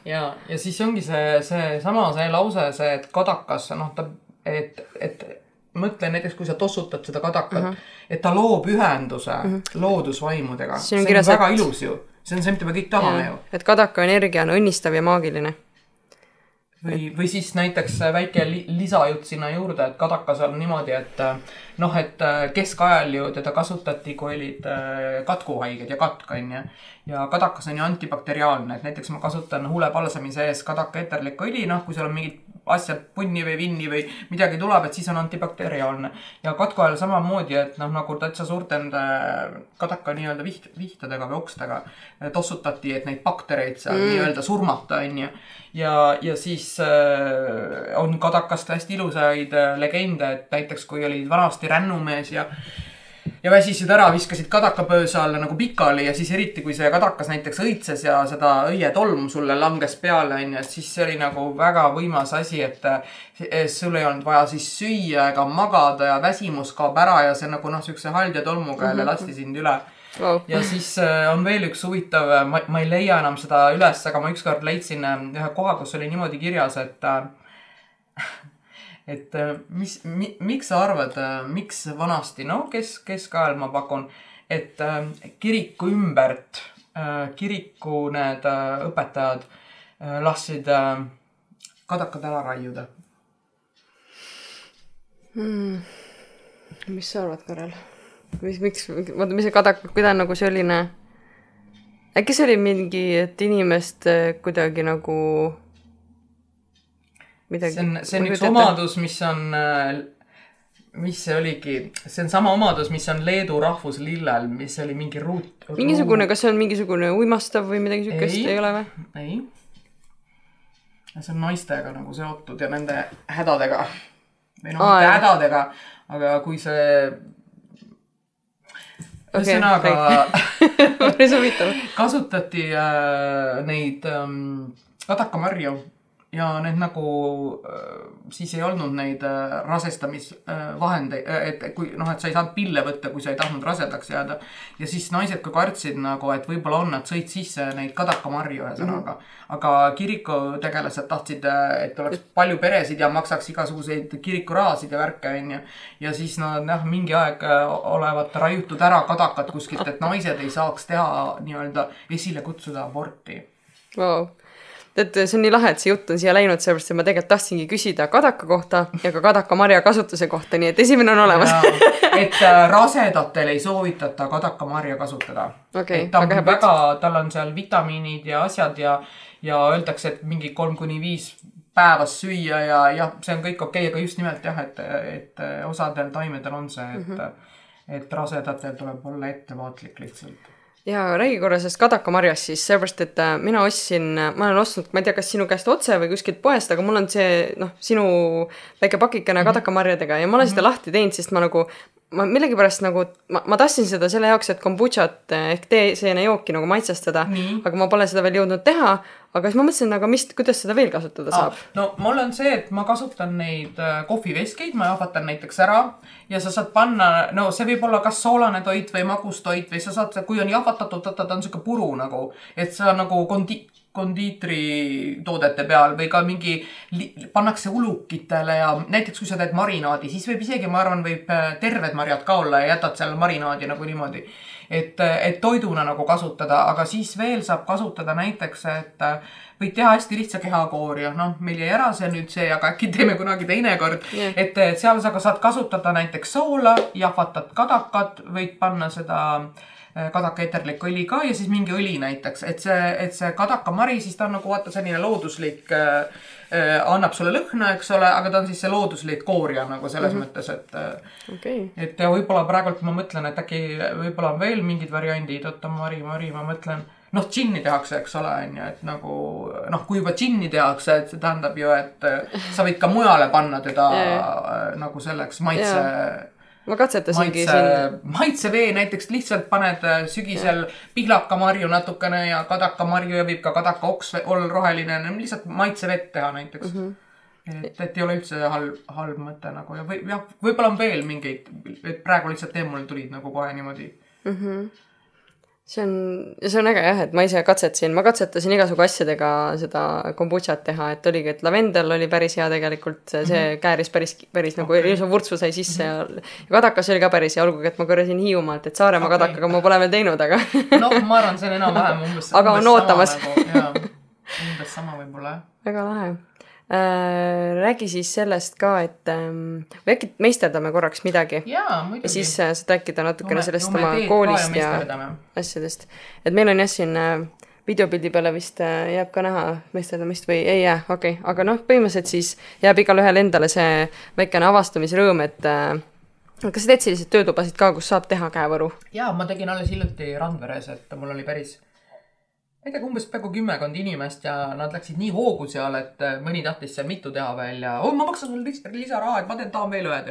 Ja siis ongi see lause, see, et kadakas, et mõtle näiteks, kui sa tossutad seda kadakat, et ta loob ühenduse loodusvaimudega. See on väga ilus ju. See on see, mida me kõik tahame ju. Et kadaka energia on õnnistav ja maagiline. Või siis näiteks väike lisajutt sinna juurde, et kadakas on niimoodi, et keskajal ju teda kasutati, kui olid katkuhaiged ja katk, on ju. Ja kadakas on ju antibakteriaalne, et näiteks ma kasutan huulepalsamise ees kadaka eterlikku õli, kui seal on mingid asjad punni või vinni või midagi tuleb, et siis on antibakteriaalne. Ja katku ajal samamoodi, et nagu täitsa suurte kadaka nii-öelda vihtadega või okstega tossutati, et neid baktereid seal nii-öelda surmata, on ju. Ja siis on kadakast hästi ilusaid legende, et näiteks kui olid vanasti rännumees ja väsisid ära, viskasid kadakapöösa alla nagu pikali ja siis eriti, kui see kadakas näiteks õitses ja seda õietolm sulle langes peale, et siis see oli nagu väga võimas asi, et sul ei olnud vaja siis süüa ega magada ja väsimus kaob ära ja see nagu siukse haldja tolmuga jälle lasti sind üle. Wow. Ja siis on veel üks huvitav, ma ei leia enam seda üles, aga ma ükskord leidsin ühe koha, kus oli niimoodi kirjas, et miks sa arvad, miks vanasti, keskajal ma pakun, et kiriku ümbert, kiriku need õpetajad lasid kadakad ära raiuda? Mis sa arvad, Karel? Mis see kadakad, kuidas nagu selline... Äkki see oli mingi, et inimest kuidagi nagu... See on üks omadus, mis see oligi, see on sama omadus, mis on Leedu rahvuslillel, mis oli mingi ruut. Mingisugune, kas see on mingisugune uimastav või midagi sükest, ei ole või? Ei. See on naistega nagu seotud ja nende hädadega. Või hädadega, aga kui see... ühesõnaga kasutati neid kadakamarju ja need nagu siis ei olnud neid rasestamisvahendeid, et kui et sa ei saanud pille võtta, kui sa ei tahtnud rasedaks jääda. Ja siis naised ka kartsid nagu, et võib-olla on nad sõid sisse neid kadakamarju ühesõnaga. Aga kirikutegelased tahtsid, et oleks palju peresid ja maksaks igasuguseid kirikurahasid ja värke. Ja siis nad mingi aeg olevat raiutud ära kadakat kuskilt, et naised ei saaks teha nii-öelda esile kutsuda aborti. Wow. Et see on nii lahe, et see jutt on siia läinud, sellepärast, et ma tegelikult tahtsingi küsida kadaka kohta ja ka kadakamarja kasutuse kohta, nii et esimene on olemas. Et rasedatel ei soovitata kadakamarja kasutada. Okay, tal on seal vitamiinid ja asjad ja öeldakse, et mingi 3-5 päevas süüa ja see on kõik okei, aga just nimelt jah, et osadel taimedel on see, et rasedatel tuleb olla ettevaatlik lihtsalt. Ja räägi korra sellest kadakamarjast siis, sellepärast, et ma olen ostnud, ma ei tea, kas sinu käest otse või kuskilt poest, aga mul on see, sinu väike pakikene kadakamarjadega ja ma olen seda lahti teinud, sest ma millegipärast ma tahtsin seda selle jaoks, et kombutšat ehk teeseene jooki maitsestada, aga ma pole seda veel jõudnud teha, aga siis ma mõtlesin, aga kuidas seda veel kasutada saab? No mul on see, et ma kasutan neid kohviveskeid, ma jahvatan näiteks ära ja sa saad panna, see võib olla kas soolane toit või magustoit või sa saad, kui on jahvatatud, ta on siuke puru et sa kondiitritoodete peal või ka pannakse ulukitele ja näiteks kui sa teed marinaadi, siis võib isegi, ma arvan, võib terved marjad ka olla ja jätad seal marinaadi niimoodi, et toiduna kasutada, aga siis veel saab kasutada näiteks, et võid teha hästi lihtsa kehakooria, meil jäi ära see nüüd see, aga äkki teeme kunagi teinekord, et seal sa saad kasutada näiteks soola, jahvatad kadakat, võid panna seda kadaka eterlik õli ka ja siis mingi õli näiteks, et see kadakamari, siis ta on vaata selline looduslik, annab sulle lõhna, eks ole, aga ta on siis see looduslik koorja selles mõttes, et ja võib-olla praegult ma mõtlen, et äkki võib-olla on veel mingid variandid, oota Mari, ma mõtlen, džinni tehakse, eks ole, et kui juba džinni tehakse, et see tähendab ju, et sa võid ka mujale panna teda selleks ma katsetasingi maitsevee, näiteks lihtsalt paned sügisel pihlakamarju natukene ja kadakamarju ja võib ka kadakaoks olla roheline, lihtsalt maitsevett teha näiteks. Et ei ole üldse halb mõte ja võib-olla on veel mingeid, et praegu lihtsalt mul tulid kohe niimoodi. See on äge jah, et ma ise katsetasin igasugu asjadega seda kombutšat teha, et oligi, et lavendel oli päris hea tegelikult, see kääris päris ilusa vurtsu sai sisse ja kadakas oli ka päris hea, olgugi, et ma korjasin Hiiumaalt, et Saaremaa kadakaga ma pole veel teinud, aga ma arvan, see on enam-vähem umbes aga on ootamas. Umbes sama võib-olla. Väga lahe. Räägi siis sellest ka, et või äkki meisterdame korraks midagi ja siis saad rääkida natukene sellest oma koolist ja asjadest, et meil on jah siin videopildi peale vist jääb ka näha meisterdamist või ei jää, okei. Aga põhimõtteliselt siis jääb igal ühel endale see väikene avastamisrõõm, et kas sa teed sellised töötubasid ka, kus saab teha käevõru? Jaa, ma tegin alles hiljuti Randveres, et mul oli päris umbes peaaegu 10 inimest ja nad läksid nii hoogu seal, et mõni tahtis seal mitu teha veel ja ma maksan sulle lisaraha, et ma tahan veel ühed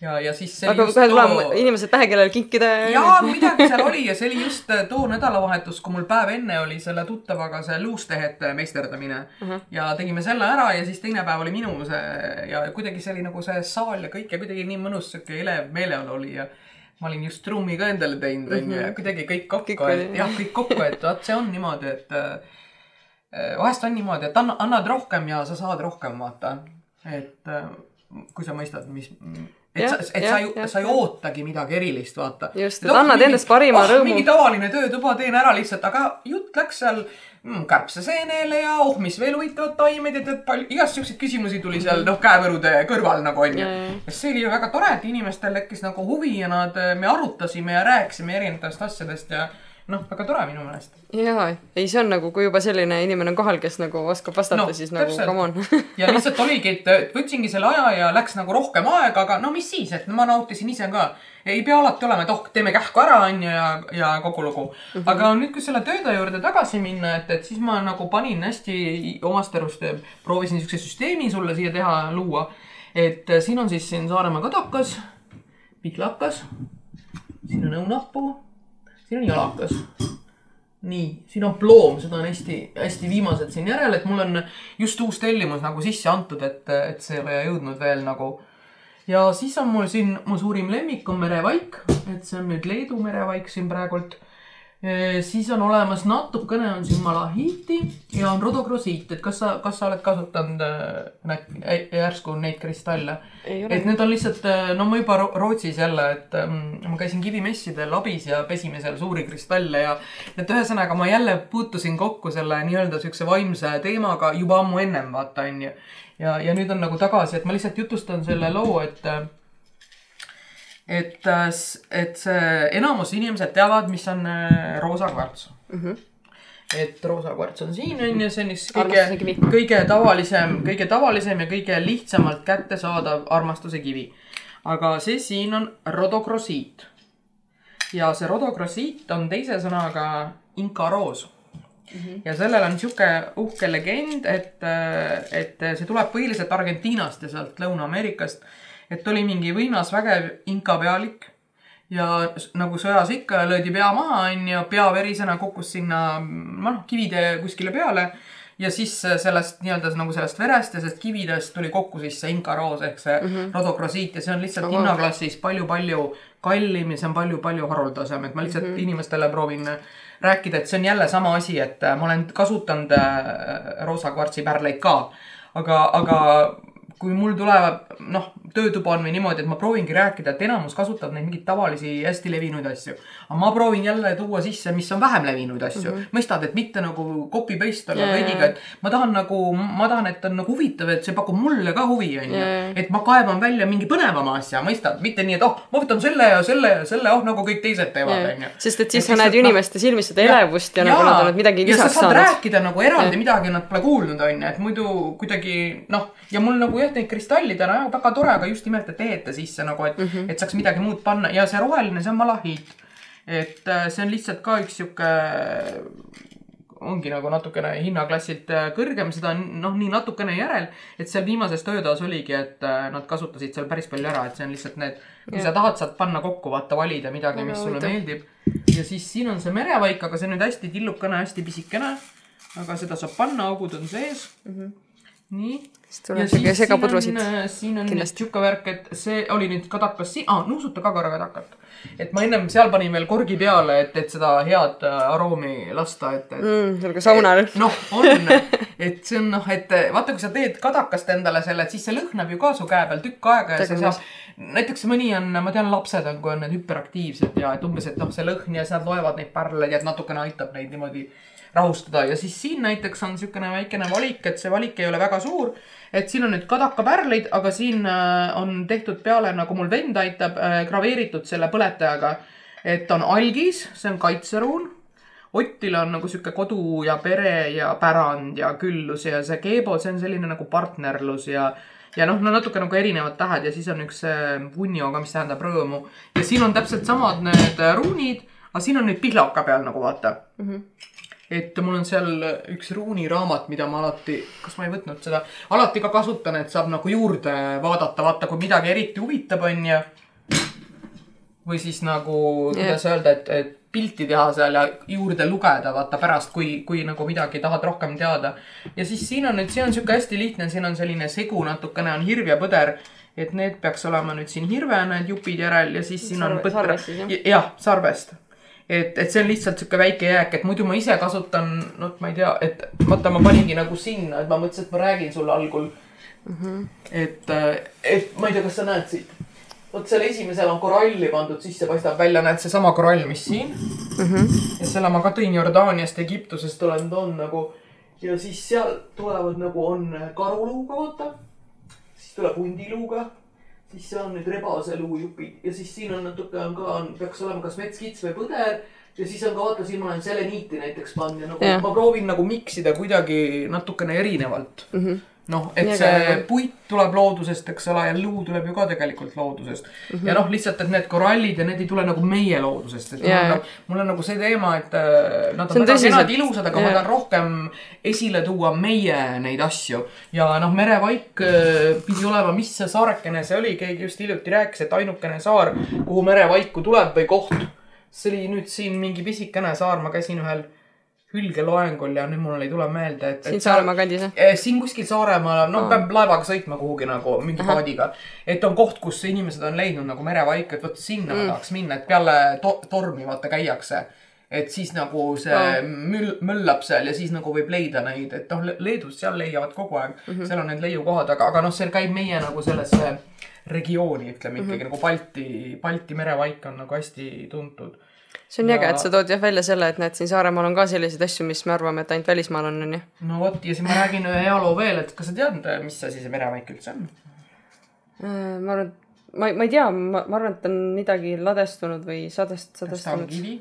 ja siis see aga kohe tuleb inimesed pähe, kellele kinkida jaa, midagi seal oli ja see oli just too nädalavahetus, kui mul päev enne oli selle tuttavaga see luustehete meisterdamine ja tegime selle ära ja siis teine päev oli minu see ja kuidagi see oli see saal ja kõik ja kuidagi nii mõnus siuke elev meeleolu oli ja ma olin just trummi ka endale teinud ja kuidagi kõik kokku, et see on niimoodi, et vahest on niimoodi, et annad rohkem ja sa saad rohkem, vaata. Et kui sa mõistad, sa ei ootagi midagi erilist, vaata. Just, et annad endast parima rõõmu. Mingi tavaline töötuba teen ära lihtsalt, aga jutt läks seal kärbseseenele ja mis veel huvitavad taimed ja igast siukseid küsimusi tuli seal käevõrude kõrval on ja see oli ju väga tore, et inimestel tekkis huvi ja me arutasime ja rääkisime erinevatest asjadest ja väga tore minu meelest. Jaa, ei see on kui juba selline inimene on kohal, kes oskab vastata, siis come on. Ja lihtsalt oligi, et võtsingi selle aja ja läks rohkem aega, aga mis siis, et ma nautisin ise ka. Ei pea alati olema, et teeme kähku ära ja kogu lugu. Aga nüüd, kui selle tööde juurde tagasi minna, et siis ma panin hästi omast arust, proovisin niisuguse süsteemi sulle siia teha, luua. Et siin on siis Saaremaa kadakas, pihlakas, siin on õunapuu, siin on jalakas. Nii, siin on ploom, seda on hästi viimased siin järel, et mul on just uus tellimus nagu sisse antud, et see ei ole jõudnud veel nagu. Ja siis on mul siin, mu suurim lemmik on merevaik, et see on nüüd Leedu merevaik siin praegult. Siis on olemas natukene on siin malahiiti ja on rodogrosiit, et kas sa oled kasutanud järsku neid kristalle? Et need on lihtsalt, no ma juba Rootsis jälle, et ma käisin kivimessidel abis ja pesime seal suuri kristalle ja et ühesõnaga ma jälle puutusin kokku selle nii-öelda sükse vaimse teemaga juba ammu ennem vaata on ju. Ja nüüd on nagu tagasi, et ma lihtsalt jutustan selle loo, et see enamus inimesed teavad, mis on roosa kvarts. Et roosa kvarts on siin on ja see on kõige tavalisem ja kõige lihtsamalt kättesaadav armastuse kivi. Aga see siin on rodogrosiit. Ja see rodogrosiit on teise sõnaga inkaroos. Ja sellel on siuke uhke legend, et see tuleb põhiliselt Argentiinast ja sealt Lõuna-Ameerikast. Et oli mingi võimas vägev inka pealik ja nagu sõjas ikka löödi pea maha ja pea verisena kukkus sinna kivide kuskile peale ja siis sellest nii-öelda nagu sellest verest ja sellest kividest tuli kokku siis see inkaroos ehk see rodogrosiit ja see on lihtsalt hinnaklassis palju-palju kallim ja see on palju-palju haruldasem, et ma lihtsalt inimestele proovin rääkida, et see on jälle sama asi, et ma olen kasutanud roosa kvartsi pärleid ka, aga kui mul tulevad, töötuba on või niimoodi, et ma proovingi rääkida, et enamus kasutab neid mingid tavalisi hästi levinuid asju. Aga ma proovin jälle tuua sisse, mis on vähem levinuid asju. Mõistad, et mitte nagu copy-paste olla kõigiga, et ma tahan, et on nagu huvitav, et see pakub mulle ka huvi, on ju. Et ma kaevan välja mingi põnevama asja, mõistad, mitte nii, et ma võtan selle ja selle, nagu kõik teised teevad, on ju. Sest et siis sa näed inimeste silmis seda elevust ja nagu nad on midagi lisaks saanud. Ja sa saad rääkida nagu eraldi midagi, nad pole kuulnud, on ju, et muidu kuidagi, ja mul nagu neid kristallid on väga tore, aga just nimelt, et eeta sisse nagu, et saaks midagi muud panna. Ja see roheline, see on malahiit. Et see on lihtsalt ka üks siuke, ongi nagu natukene hinnaklassilt kõrgem, seda on nii natukene järel, et seal viimases töötaas oligi, et nad kasutasid seal päris palju ära, et see on lihtsalt need, kui sa tahad, saad panna kokku, vaata valida midagi, mis sulle meeldib. Ja siis siin on see merevaik, aga see on nüüd hästi tillukene, hästi pisikene, aga seda saab panna, augud on sees. Nii. Ja siis siin on nüüd tšuka värk, et see oli nüüd kadakas siin. Nuusuta ka korra kadakat. Et ma ennem seal panin veel korgi peale, et seda head aroomi lasta. Sellega saunal. On. Et see on, et vaata, kui sa teed kadakast endale selle, et siis see lõhnab ju ka su käe peal tükk aega ja see saab, näiteks mõni on, ma tean, lapsed on, kui on need hüperaktiivsed ja et umbes, et see lõhn ja nad loevad neid pärleid ja et natukene aitab neid niimoodi rahustada. Ja siis siin näiteks on sükene väikene valik, et see valik ei ole väga suur, et siin on nüüd kadaka pärleid, aga siin on tehtud peale, nagu mul vend aitab, graveeritud selle põletajaga, et on algis, see on kaitseruun, Ottil on nagu süke kodu ja pere ja pärand ja küllus ja see keebo, see on selline nagu partnerlus ja natuke nagu erinevad tähed ja siis on üks vunjoga, mis tähendab rõõmu. Ja siin on täpselt samad need ruunid, aga siin on nüüd pihlaka peal nagu vaata. Et mul on seal üks ruuniraamat, mida ma alati, kas ma ei võtnud seda, alati ka kasutan, et saab nagu juurde vaadata, kui midagi eriti huvitab on ja või siis nagu, kuidas öelda, et pilti teha seal ja juurde lugeda, vaata pärast, kui nagu midagi tahad rohkem teada. Ja siis siin on süke hästi lihtne, siin on selline segu natukene, on hirv ja põder, et need peaks olema nüüd siin hirve, need jupid järel ja siis siin on põtra. Jah, sarvest. Et see on lihtsalt süke väike jääk, et muidu ma ise kasutan, ma ei tea, et vaata, ma paningi nagu sinna, et ma mõtlesin, et ma räägin sulle algul. Et ma ei tea, kas sa näed siit. Võt selle esimesel on koralli pandud sisse, paistab välja, näed see sama korall, mis siin. Ja selle ma ka tõin Jordaaniast, Egiptusest olen toon nagu. Ja siis seal tulevad nagu on karuluuga, vaata. Siis tuleb hundiluuga. Siis see on nüüd rebase luujupid ja siis siin on natuke peaks olema kas metskits või põder ja siis on ka vaata, siin ma olen seleniiti näiteks pannud ja nagu, ma proovin nagu miksida kuidagi natukene erinevalt. noh, et see puit tuleb loodusest, eks ole, ja luu tuleb ju ka tegelikult loodusest. Ja noh, lihtsalt, et need korallid ja need ei tule nagu meie loodusest. Et mul on nagu see teema, et nad on väga kenad ilusad, aga ma tahan rohkem esile tuua meie neid asju. Ja noh, merevaik pidi olema, mis see saarekene see oli, keegi just hiljuti rääkis, et ainukene saar, kuhu merevaiku tuleb või koht. See oli nüüd siin mingi pisikene saar, ma käisin ühel hülgeloengul ja nüüd mul ei tule meelde, et siin Saaremaa kandis, siin kuskil Saaremaa, no peab laevaga sõitma kuhugi nagu mingi paadiga, et on koht, kus inimesed on leidnud nagu merevaik, et võtta sinna ma tahaks minna, et peale tormi vaata käiakse, et siis nagu see möllab seal ja siis nagu võib leida neid, et noh, Leedus seal leiavad kogu aeg, seal on need leiukohad, aga noh, see käib meie nagu sellesse regiooni, ütleme ikkagi nagu Balti merevaik on nagu hästi tuntud. See on äge, et sa tood välja selle, et näed, siin Saaremaal on ka selliseid asju, mis me arvame, et ainult välismaal on, nii? No vot, ja siis ma räägin ühe hea loo veel, et kas sa tead, mis asi see merevaik üldse on? Ma arvan, ma ei tea, ma arvan, et on midagi ladestunud või sadestunud. Kas ta on kivi?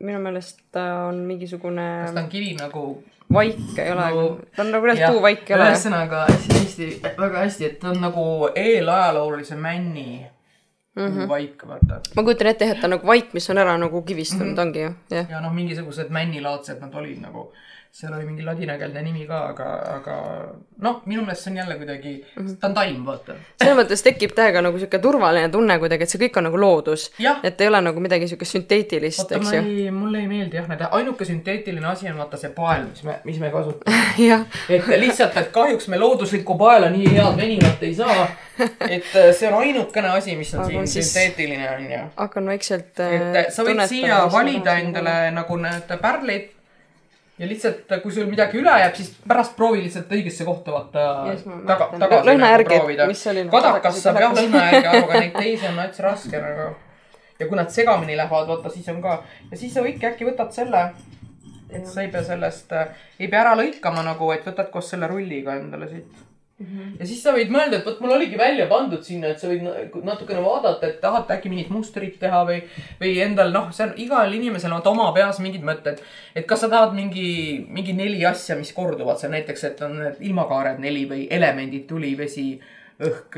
Minu meelest ta on mingisugune... Kas ta on kivi nagu... Vaik ei ole, ta on nagu üles puuvaik ei ole. Ühesõnaga, väga hästi, et ta on nagu eelajaloolise männi vaik, vaata. Ma kujutan ette, et ta on nagu vaik, mis on ära nagu kivistunud, ongi ju. Ja noh, mingisugused männilaadsed nad olid nagu, seal oli mingi ladinakeelne nimi ka, aga noh, minu meelest see on jälle kuidagi, ta on taim, vaata. Selles mõttes tekib tähega nagu siuke turvaline tunne kuidagi, et see kõik on nagu loodus. Et ei ole nagu midagi siuke sünteetilist, eks ju. Mulle ei meeldi jah, ainuke sünteetiline asi on vaata see pael, mis me kasutame. Et lihtsalt, et kahjuks me looduslikku paela nii head venivat ei saa. Et see on ainukene asi, mis on siin sünteetiline on ju. Hakkan vaikselt sa võid siia valida endale nagu need pärlid ja lihtsalt, kui sul midagi üle jääb, siis pärast proovi lihtsalt õigesse kohta vaata tagasi proovida. Kadakas saab jah lõhnajärgi aru, aga neid teisi on näiteks raske nagu. Ja kui nad segamini lähevad, vaata siis on ka. Ja siis sa võidki äkki võtad selle, et sa ei pea sellest, ei pea ära lõikama nagu, et võtad koos selle rulliga endale siit. Ja siis sa võid mõelda, et võt mul oligi välja pandud sinna, et sa võid natukene vaadata, et tahate äkki mingit mustrit teha või endal, noh, see on igal inimesel on oma peas mingid mõtted, et kas sa tahad mingi 4 asja, mis korduvad seal näiteks, et on ilmakaared 4 või elemendid, tuli, vesi, õhk,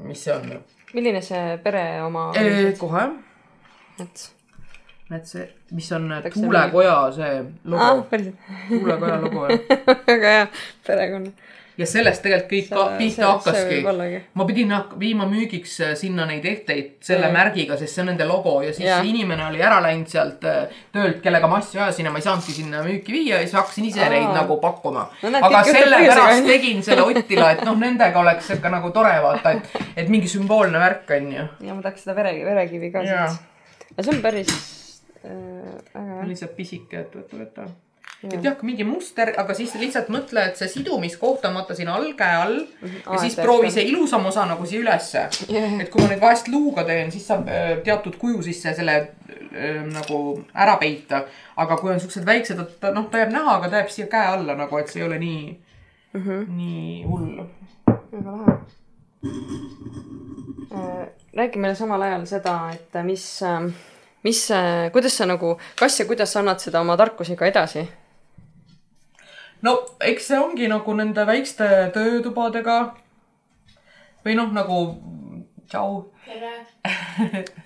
mis see on? Milline see pere oma? Kohe. Näed see, mis on Tuulekoja see logo. Tuulekoja logo. Väga hea perekonna. Ja sellest tegelikult kõik pihta hakkaski. Ma pidin viima müügiks sinna neid ehteid selle märgiga, sest see on nende logo ja siis inimene oli ära läinud sealt töölt, kellega ma asju ajasin ja ma ei saanudki sinna müüki viia ja siis hakkasin ise neid nagu pakkuma. Aga selle pärast tegin selle Ottila, et noh, nendega oleks ikka nagu tore vaata, et mingi sümboolne värk on ju. Ja ma tahaks seda verekivi ka siit. Ja see on päris lihtsalt pisike, et võtta. Et jah, mingi muster, aga siis lihtsalt mõtle, et see sidumiskoht on vaata siin all, käe all ja siis proovi see ilusam osa nagu siia ülesse. Et kui ma nüüd vahest luuga teen, siis saab teatud kuju sisse selle nagu ära peita. Aga kui on suksed väiksed, et noh, ta jääb näha, aga ta jääb siia käe alla nagu, et see ei ole nii hull. Väga lahe. Räägi meile samal ajal seda, et kuidas sa nagu, kas ja kuidas sa annad seda oma tarkusega edasi? No, eks see ongi nagu nende väikste töötubadega või noh, nagu tšau.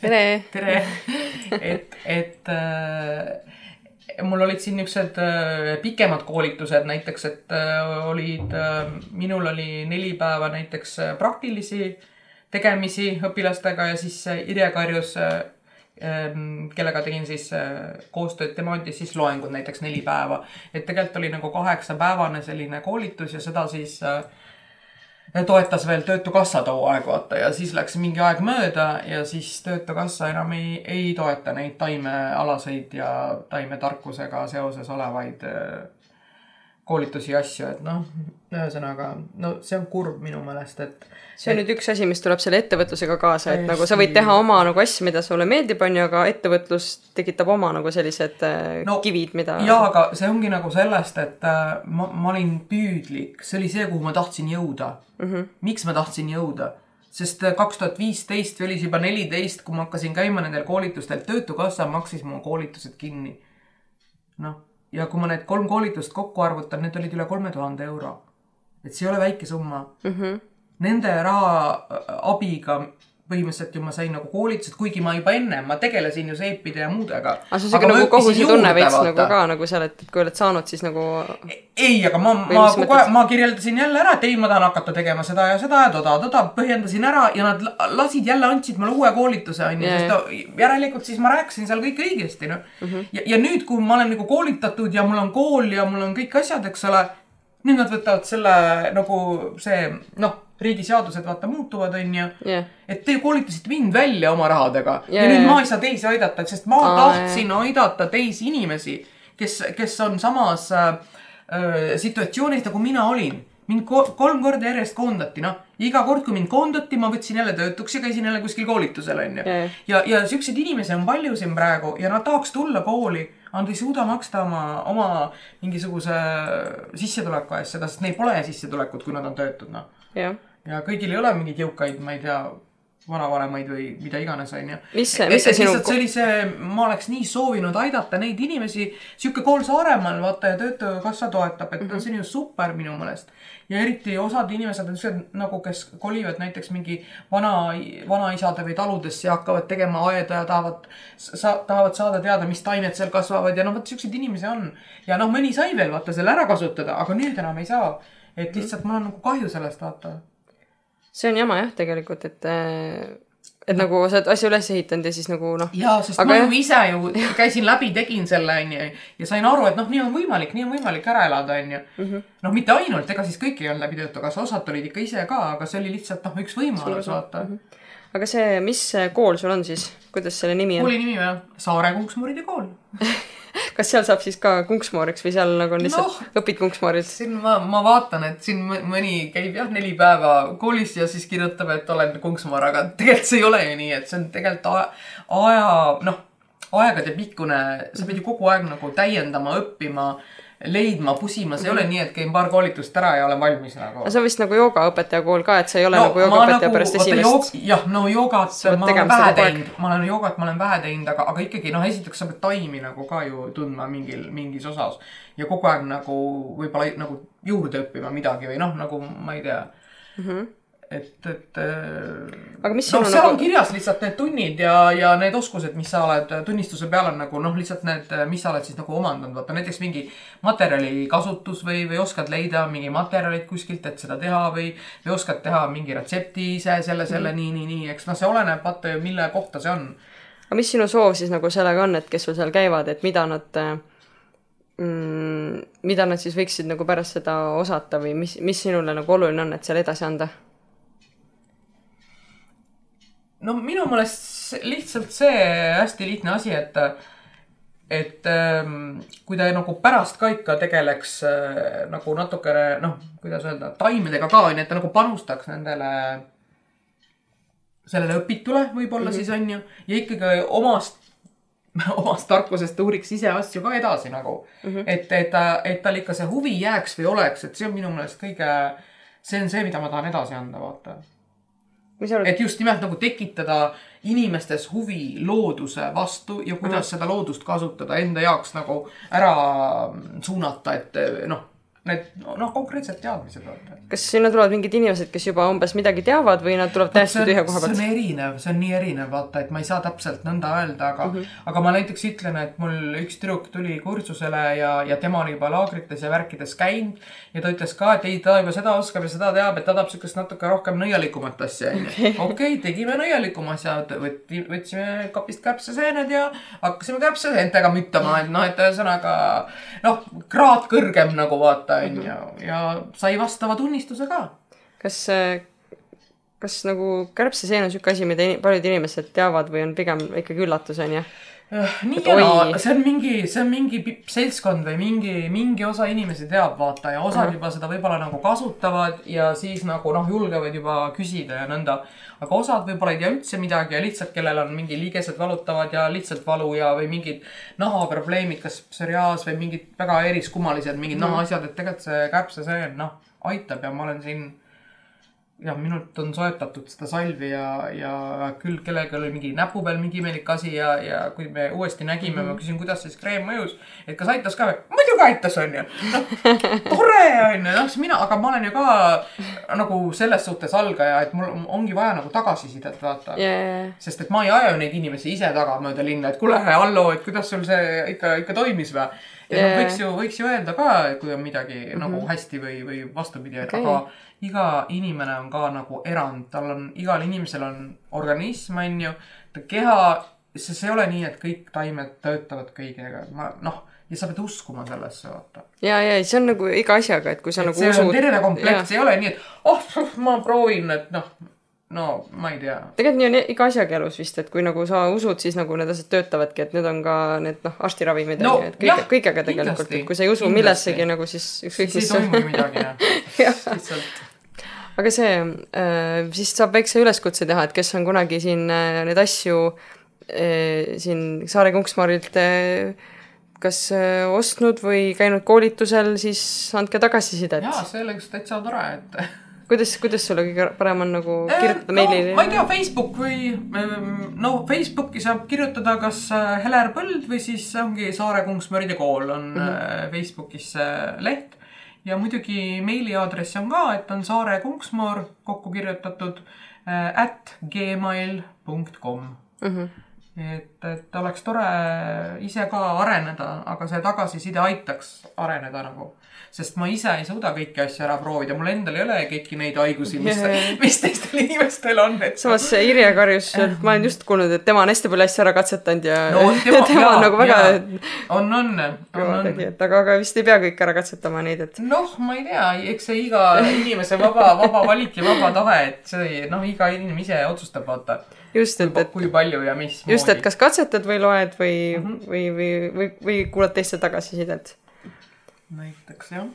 Tere. Et mul olid siin niisugused pikemad koolitused näiteks, et minul oli 4 päeva näiteks praktilisi tegemisi õpilastega ja siis Irje Karjus kellega tegin siis koostööd, tema andis siis loengud näiteks 4 päeva. Et tegelikult oli nagu 8-päevane selline koolitus ja seda siis toetas veel Töötukassa too aeg vaata ja siis läks mingi aeg mööda ja siis Töötukassa enam ei toeta neid taimealaseid ja taimetarkusega seoses olevaid koolitusi ja asju, et noh, ühesõnaga, no see on kurb minu meelest, et see on nüüd üks asi, mis tuleb selle ettevõtlusega kaasa, et nagu sa võid teha oma nagu asju, mida sulle meeldib, on ju, aga ettevõtlus tekitab oma nagu sellised kivid, mida... Jaa, aga see ongi nagu sellest, et ma olin püüdlik. See oli see, kuhu ma tahtsin jõuda. Miks ma tahtsin jõuda? Sest 2015 või oli juba 14, kui ma hakkasin käima nendel koolitustel, Töötukassa maksis mu koolitused kinni. Noh. ja kui ma need 3 koolitust kokku arvutan, need olid üle 3000 euro. Et see ei ole väike summa. Nende raha abiga põhimõtteliselt ju ma sain nagu koolitused, kuigi ma juba enne, ma tegelesin ju seepide ja muudega. Aga see on nagu kohuse tunne veits nagu ka nagu seal, et kui oled saanud, siis nagu... Ei, aga ma kirjeldasin jälle ära, et ei, ma tahan hakata tegema seda ja toda, põhjendasin ära ja nad lasid jälle, andsid mulle uue koolituse, sest järelikult siis ma rääkisin seal kõik õigesti. No. Ja nüüd, kui ma olen nagu koolitatud ja mul on kool ja mul on kõik asjad, eks ole, nüüd nad võtavad selle nagu see, riigiseadused vaata muutuvad, on ju. Et te koolitasite mind välja oma rahadega. Ja nüüd ma ei saa teisi aidata, sest ma tahtsin aidata teisi inimesi, kes on samas situatsioonis, nagu mina olin. Mind 3 korda järjest koondati, Iga kord, kui mind koondati, ma võtsin jälle töötuks ja käisin jälle kuskil koolitusel, on ju. Ja siukseid inimesi on palju siin praegu ja nad tahaks tulla kooli. Nad ei suuda maksta oma mingisuguse sissetuleku eest seda, sest neil pole sissetulekut, kui nad on töötud, Ja kõigil ei ole mingid jõukaid, ma ei tea, vanavanemaid või mida iganes, on ju. Mis see sinu... Ma oleks nii soovinud aidata neid inimesi, siuke kool Saaremaal, vaata, ja töötukassa toetab, et see on ju super minu mõelest. Ja eriti osad inimesed on sellised, nagu kes kolivad näiteks mingi vanaisade või taludesse ja hakkavad tegema aeda ja tahavad saada teada, mis taimed seal kasvavad ja vaat siukseid inimesi on. Ja mõni sai veel vaata selle ära kasutada, aga nüüd enam ei saa. Et lihtsalt mul on nagu kahju sellest vaata. See on jama jah tegelikult, et nagu sa oled asja üles ehitanud ja siis nagu Jaa, sest ma ju ise ju käisin läbi, tegin selle ja sain aru, et nii on võimalik ära elada, on ju. Mitte ainult, ega siis kõik ei olnud läbi töötukassa, osad olid ikka ise ka, aga see oli lihtsalt üks võimalus vaata. Aga see, mis kool sul on siis? Kuidas selle nimi on? Kooli nimi või? Saare Kunksmooride kool. Kas seal saab siis ka kunksmooriks või seal nagu on lihtsalt õpid kunksmoorilt? Siin ma vaatan, et siin mõni käib 4 päeva koolis ja siis kirjutab, et olen kunksmoor, aga tegelikult see ei ole ju nii, et see on tegelikult aegade pikkune, sa pead ju kogu aeg nagu täiendama, õppima, leidma, pusima, see ei ole nii, et käin paar koolitust ära ja olen valmis nagu. See on vist nagu joogaõpetaja kool ka, et sa ei ole nagu joogaõpetaja pärast esimest. Jah, joogat ma olen vähe teinud, aga ikkagi, esiteks sa pead taimi nagu ka ju tundma mingis osas ja kogu aeg nagu võib-olla nagu juurde õppima midagi või nagu ma ei tea. Aga mis seal on kirjas lihtsalt need tunnid ja need oskused, mis sa oled tunnistuse peal on nagu lihtsalt need, mis sa oled siis nagu omandanud. Vaata näiteks mingi materjali kasutus või oskad leida mingi materjalid kuskilt, et seda teha või oskad teha mingi retsepti ise selle nii. Eks see oleneb vaata ju, mille kohta see on. Aga mis sinu soov siis nagu sellega on, et kes sul seal käivad, et mida nad siis võiksid nagu pärast seda osata või mis sinule nagu oluline on, et seal edasi anda? Minu mõelest lihtsalt see hästi lihtne asi, et kui ta nagu pärast ka ikka tegeleks nagu natukene, kuidas öelda, taimedega ka, et ta nagu panustaks sellele õpitule võib-olla siis on ju, ja ikkagi omast tarkusest uuriks ise asju ka edasi nagu, et tal ikka see huvi jääks või oleks, et see on minu mõelest see on see, mida ma tahan edasi anda, vaata. Et just nimelt nagu tekitada inimestes huvi looduse vastu ja kuidas seda loodust kasutada enda jaoks nagu ära suunata, et need konkreetselt teadmised. Kas sinna tulevad mingid inimesed, kes juba umbes midagi teavad või nad tulevad täiesti tühja koha pealt? See on nii erinev, vaata, et ma ei saa täpselt nõnda öelda, aga ma näiteks ütlen, et mul üks tüdruk tuli kursusele ja tema oli juba laagrites ja värkides käinud ja ta ütles ka, et ei, ta juba seda oskab ja seda teab, et ta tahab sükest natuke rohkem nõialikumat asja. Okei, tegime nõialikum asja, võtsime kapist kärbseseened ja hakkasime kärbseseentega müttama, et ühesõnaga kraad kõrgem nagu vaata. Ja sai vastava tunnistuse ka. Kas nagu kärbseseen on siuke asi, mida paljud inimesed teavad või on pigem ikkagi üllatus, on jah? See on mingi seltskond või mingi osa inimesi teab, vaata, ja osad juba seda võib-olla nagu kasutavad ja siis nagu julgevad juba küsida ja nõnda. Aga osad võib-olla ei tea üldse midagi ja lihtsalt kellel on mingi liigesed valutavad ja lihtsalt valu ja või mingid nahaprobleemid, kas psoriaas või mingid väga eriskummalised mingid nahaasjad, et tegelikult see kärbseseen aitab ja ma olen siin ja minult on soetatud seda salvi ja küll kellelgi oli mingi näpu peal mingi imelik asi ja kui me uuesti nägime, ma küsin, kuidas siis kreem mõjus, et kas aitas ka või? Muidugi aitas, on ju. No, tore, on ju. Aga ma olen ju ka nagu selles suhtes algaja, et mul ongi vaja nagu tagasisidet vaata. Sest et ma ei aja neid inimesi ise taga mööda linna, et kuule, hallo, et kuidas sul see ikka toimis või? Ja võiks ju öelda ka, kui on midagi nagu hästi või vastupidi, aga iga inimene on ka nagu erand, igal inimesel on organism, on ju, keha, see ei ole nii, et kõik taimed töötavad kõigega, ja sa pead uskuma sellesse, vaata. Ja, see on nagu iga asjaga, et kui sa nagu usud. See on terve komplekt, see ei ole nii, et ma proovin, et no ma ei tea. Tegelikult nii on iga asjaga elus vist, et kui nagu sa usud, siis nagu need asjad töötavadki, et need on ka need arstiravimid, et kõigega tegelikult, et kui sa ei usu millessegi nagu siis ükskõik mis. Siis ei toimugi midagi, Aga siis saab väikse üleskutse teha, et kes on kunagi siin need asju siin Saare Kunksmaarilt kas ostnud või käinud koolitusel, siis andke tagasisidet. Jaa, see oleks täitsa tore, et Kuidas sulle kõige parem on nagu kirjutada meili? Ma ei tea, Facebook või Facebooki saab kirjutada kas Heler Põld või siis ongi Saare Kunksmaaride kool on Facebookis leht. Ja muidugi meiliaadress on ka, et on Saare Kunksmaar kokku kirjutatud @gmail.com. Et oleks tore ise ka areneda, aga see tagasiside aitaks areneda nagu. Sest ma ise ei suuda kõiki asja ära proovida. Mul endal ei ole kõiki neid haigusi, mis teistel inimestel on. Samas Irja karjus, ma olen just kuulnud, et tema on hästi palju asja ära katsetanud ja tema on nagu väga... On. Aga vist ei pea kõik ära katsetama neid, et... Ma ei tea, eks see iga inimese vaba valik ja vaba tahe, et see, iga inimene ise otsustab, vaata. Just, et kui palju ja mis moodi. Just, et kas katsetad või loed või kuulad teiste tagasisidet. Näiteks, jah.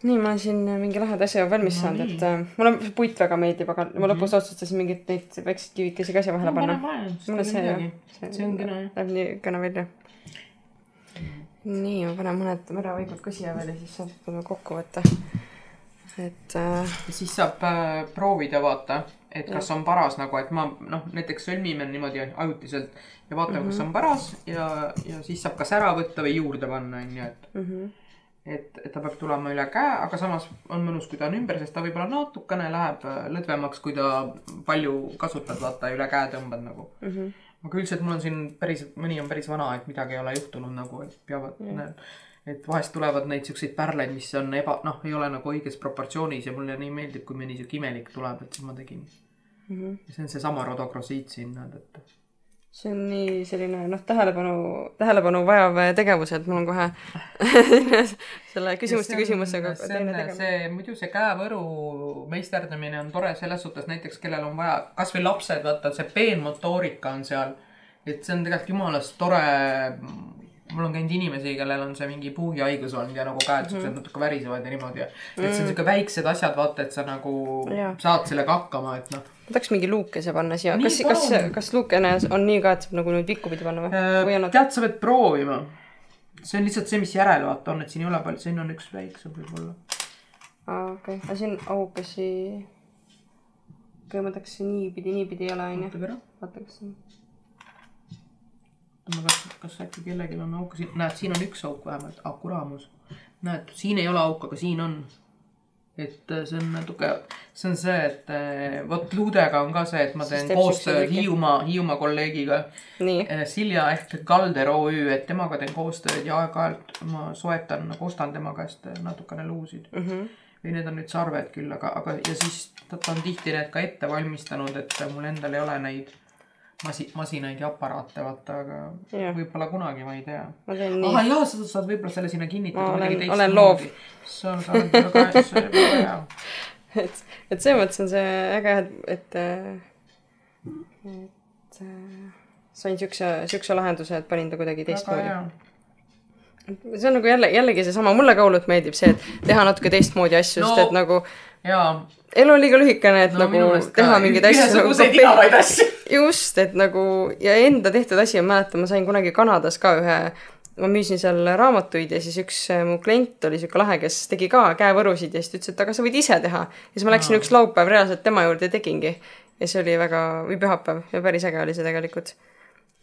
Nii, ma olen siin mingi laheda asja valmis saanud, et mulle puit väga meeldib, aga ma lõpus otsustasin mingit neid väikseid kivikesi ka asja vahele panna. See on kena. Läheb nii kena välja. Nii, ma panen mõned mõravõigud ka siia veel ja siis saab kokku võtta. Siis saab proovida vaata, et kas on paras nagu, et ma näiteks sõlmime niimoodi ajutiselt ja vaatame, kas on paras ja siis saab kas ära võtta või juurde panna, et ta peab tulema üle käe, aga samas on mõnus, kui ta on ümber, sest ta võib-olla natukene läheb lõdvemaks, kui ta palju kasutad, vaata üle käe tõmbad nagu. Aga üldiselt mul on siin mõni on päris vana, et midagi ei ole juhtunud nagu, et peavad, et vahest tulevad neid siukseid pärleid, mis on ei ole nagu õiges proportsioonis ja mulle nii meeldib, kui mõni siuke imelik tuleb, et siis ma tegin. Ja see on see sama rodokrosiit siin, et see on nii selline, tähelepanu vajav tegevus, et mul on kohe selle küsimusega teine tegevus. Muidu see käevõru meisterdamine on tore selles suhtes näiteks, kellel on vaja, kas või lapsed, vaata, see peenmotoorika on seal, et see on tegelikult jumalast tore, mul on käinud inimesi, kellel on see mingi puugihaigus olnud ja nagu käed natuke värisevad ja niimoodi. Et see on siuke väiksed asjad, vaata, et sa nagu saad sellega hakkama, et Ma tahaks mingi luukese panna siia. Kas luukene on nii ka, et saab nagu nüüd vikku pidi panna või? Tead, sa pead proovima. See on lihtsalt see, mis järele vaata on, et siin ei ole palju. Siin on üks väiksem võib-olla. Okei. Aga siin aukesi... ma tahaks niipidi ei ole, on ju? Vaata, kas siin... Kas äkki kellelgi on auk? Näed, siin on üks auk vähemalt. Kuraamus. Näed, siin ei ole auk, aga siin on. Et see on natuke, see on see, et võt luudega on ka see, et ma teen koostööd Hiiumaa kolleegiga Silja ehk Kalder OÜ, et temaga teen koostööd ja aeg-ajalt ma soetan, ostan tema käest natukene luusid. Või need on nüüd sarved küll, aga ja siis ta on tihti need ka ette valmistanud, et mul endal ei ole neid masinaid ja aparaate, vaata, aga võib-olla kunagi, ma ei tea. Jaa, sa saad võib-olla selle sinna kinnitada. Olen loov. Sa oled väga hea. Et see mõttes on see äge, et sain siukse lahenduse, et panin ta kuidagi teistmoodi. See on nagu jällegi see sama, mulle ka hullult meeldib see, et teha natuke teistmoodi asju, sest et nagu elu on liiga lühikene, et nagu teha mingeid asju. Ühesuguseid igavaid asju. Just, et nagu ja enda tehtud asi on mäletan, ma sain kunagi Kanadas ka ühe ma müüsin seal raamatuid ja siis üks mu klient oli siuke lahe, kes tegi ka käevõrusid ja siis ütles, et aga sa võid ise teha. Ja siis ma läksin üks laupäev reaalselt tema juurde ja tegingi. Ja see oli väga, või pühapäev ja päris äge oli see tegelikult.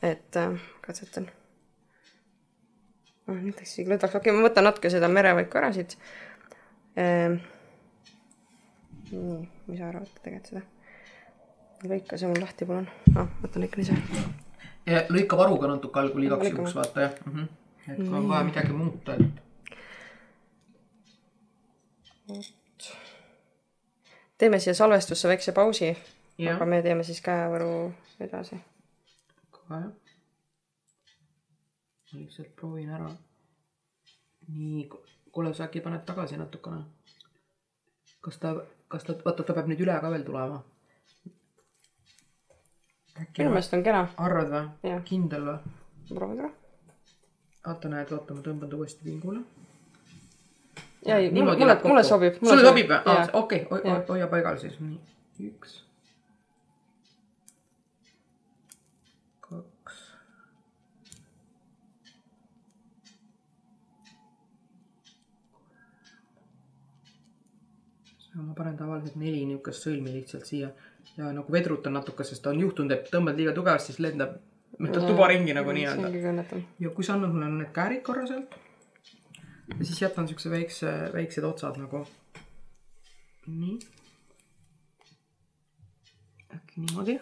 Et katsetan. Nüüd läks isegi lõdvaks. Okei, ma võtan natuke seda merevaiku ära siit. Nii, mis arvata tegelikult seda? Lõika see mul lahti palun. Võtan lõikan ise. Ja lõika varuga natuke algul igaks juhuks vaata jah. Et kui on vaja midagi muuta. Teeme siia salvestusse väikse pausi, aga me teeme siis käevõru edasi. Kohe. Ma lihtsalt proovin ära. Nii, kuule sa äkki paned tagasi natukene. Kas ta, vaata, ta peab nüüd üle ka veel tulema. Minu meelest on kena. Arvad või? Kindel või? Proovid ära. Vaata näed, vaata, ma tõmban ta uuesti pingule. Mulle sobib. Sulle sobib või? Okei, hoia paigal siis. Nii, 1. 2. Ma panen tavaliselt 4 niukest sõlmi lihtsalt siia. Ja nagu vedrutan natuke, sest ta on juhtunud, et tõmbad liiga tugevasti, siis lendab tuba ringi nagu nii-öelda. Ja kui sa annad mulle need käärid korra sealt, ja siis jätan siukse väiksed otsad nagu. Nii. Äkki niimoodi.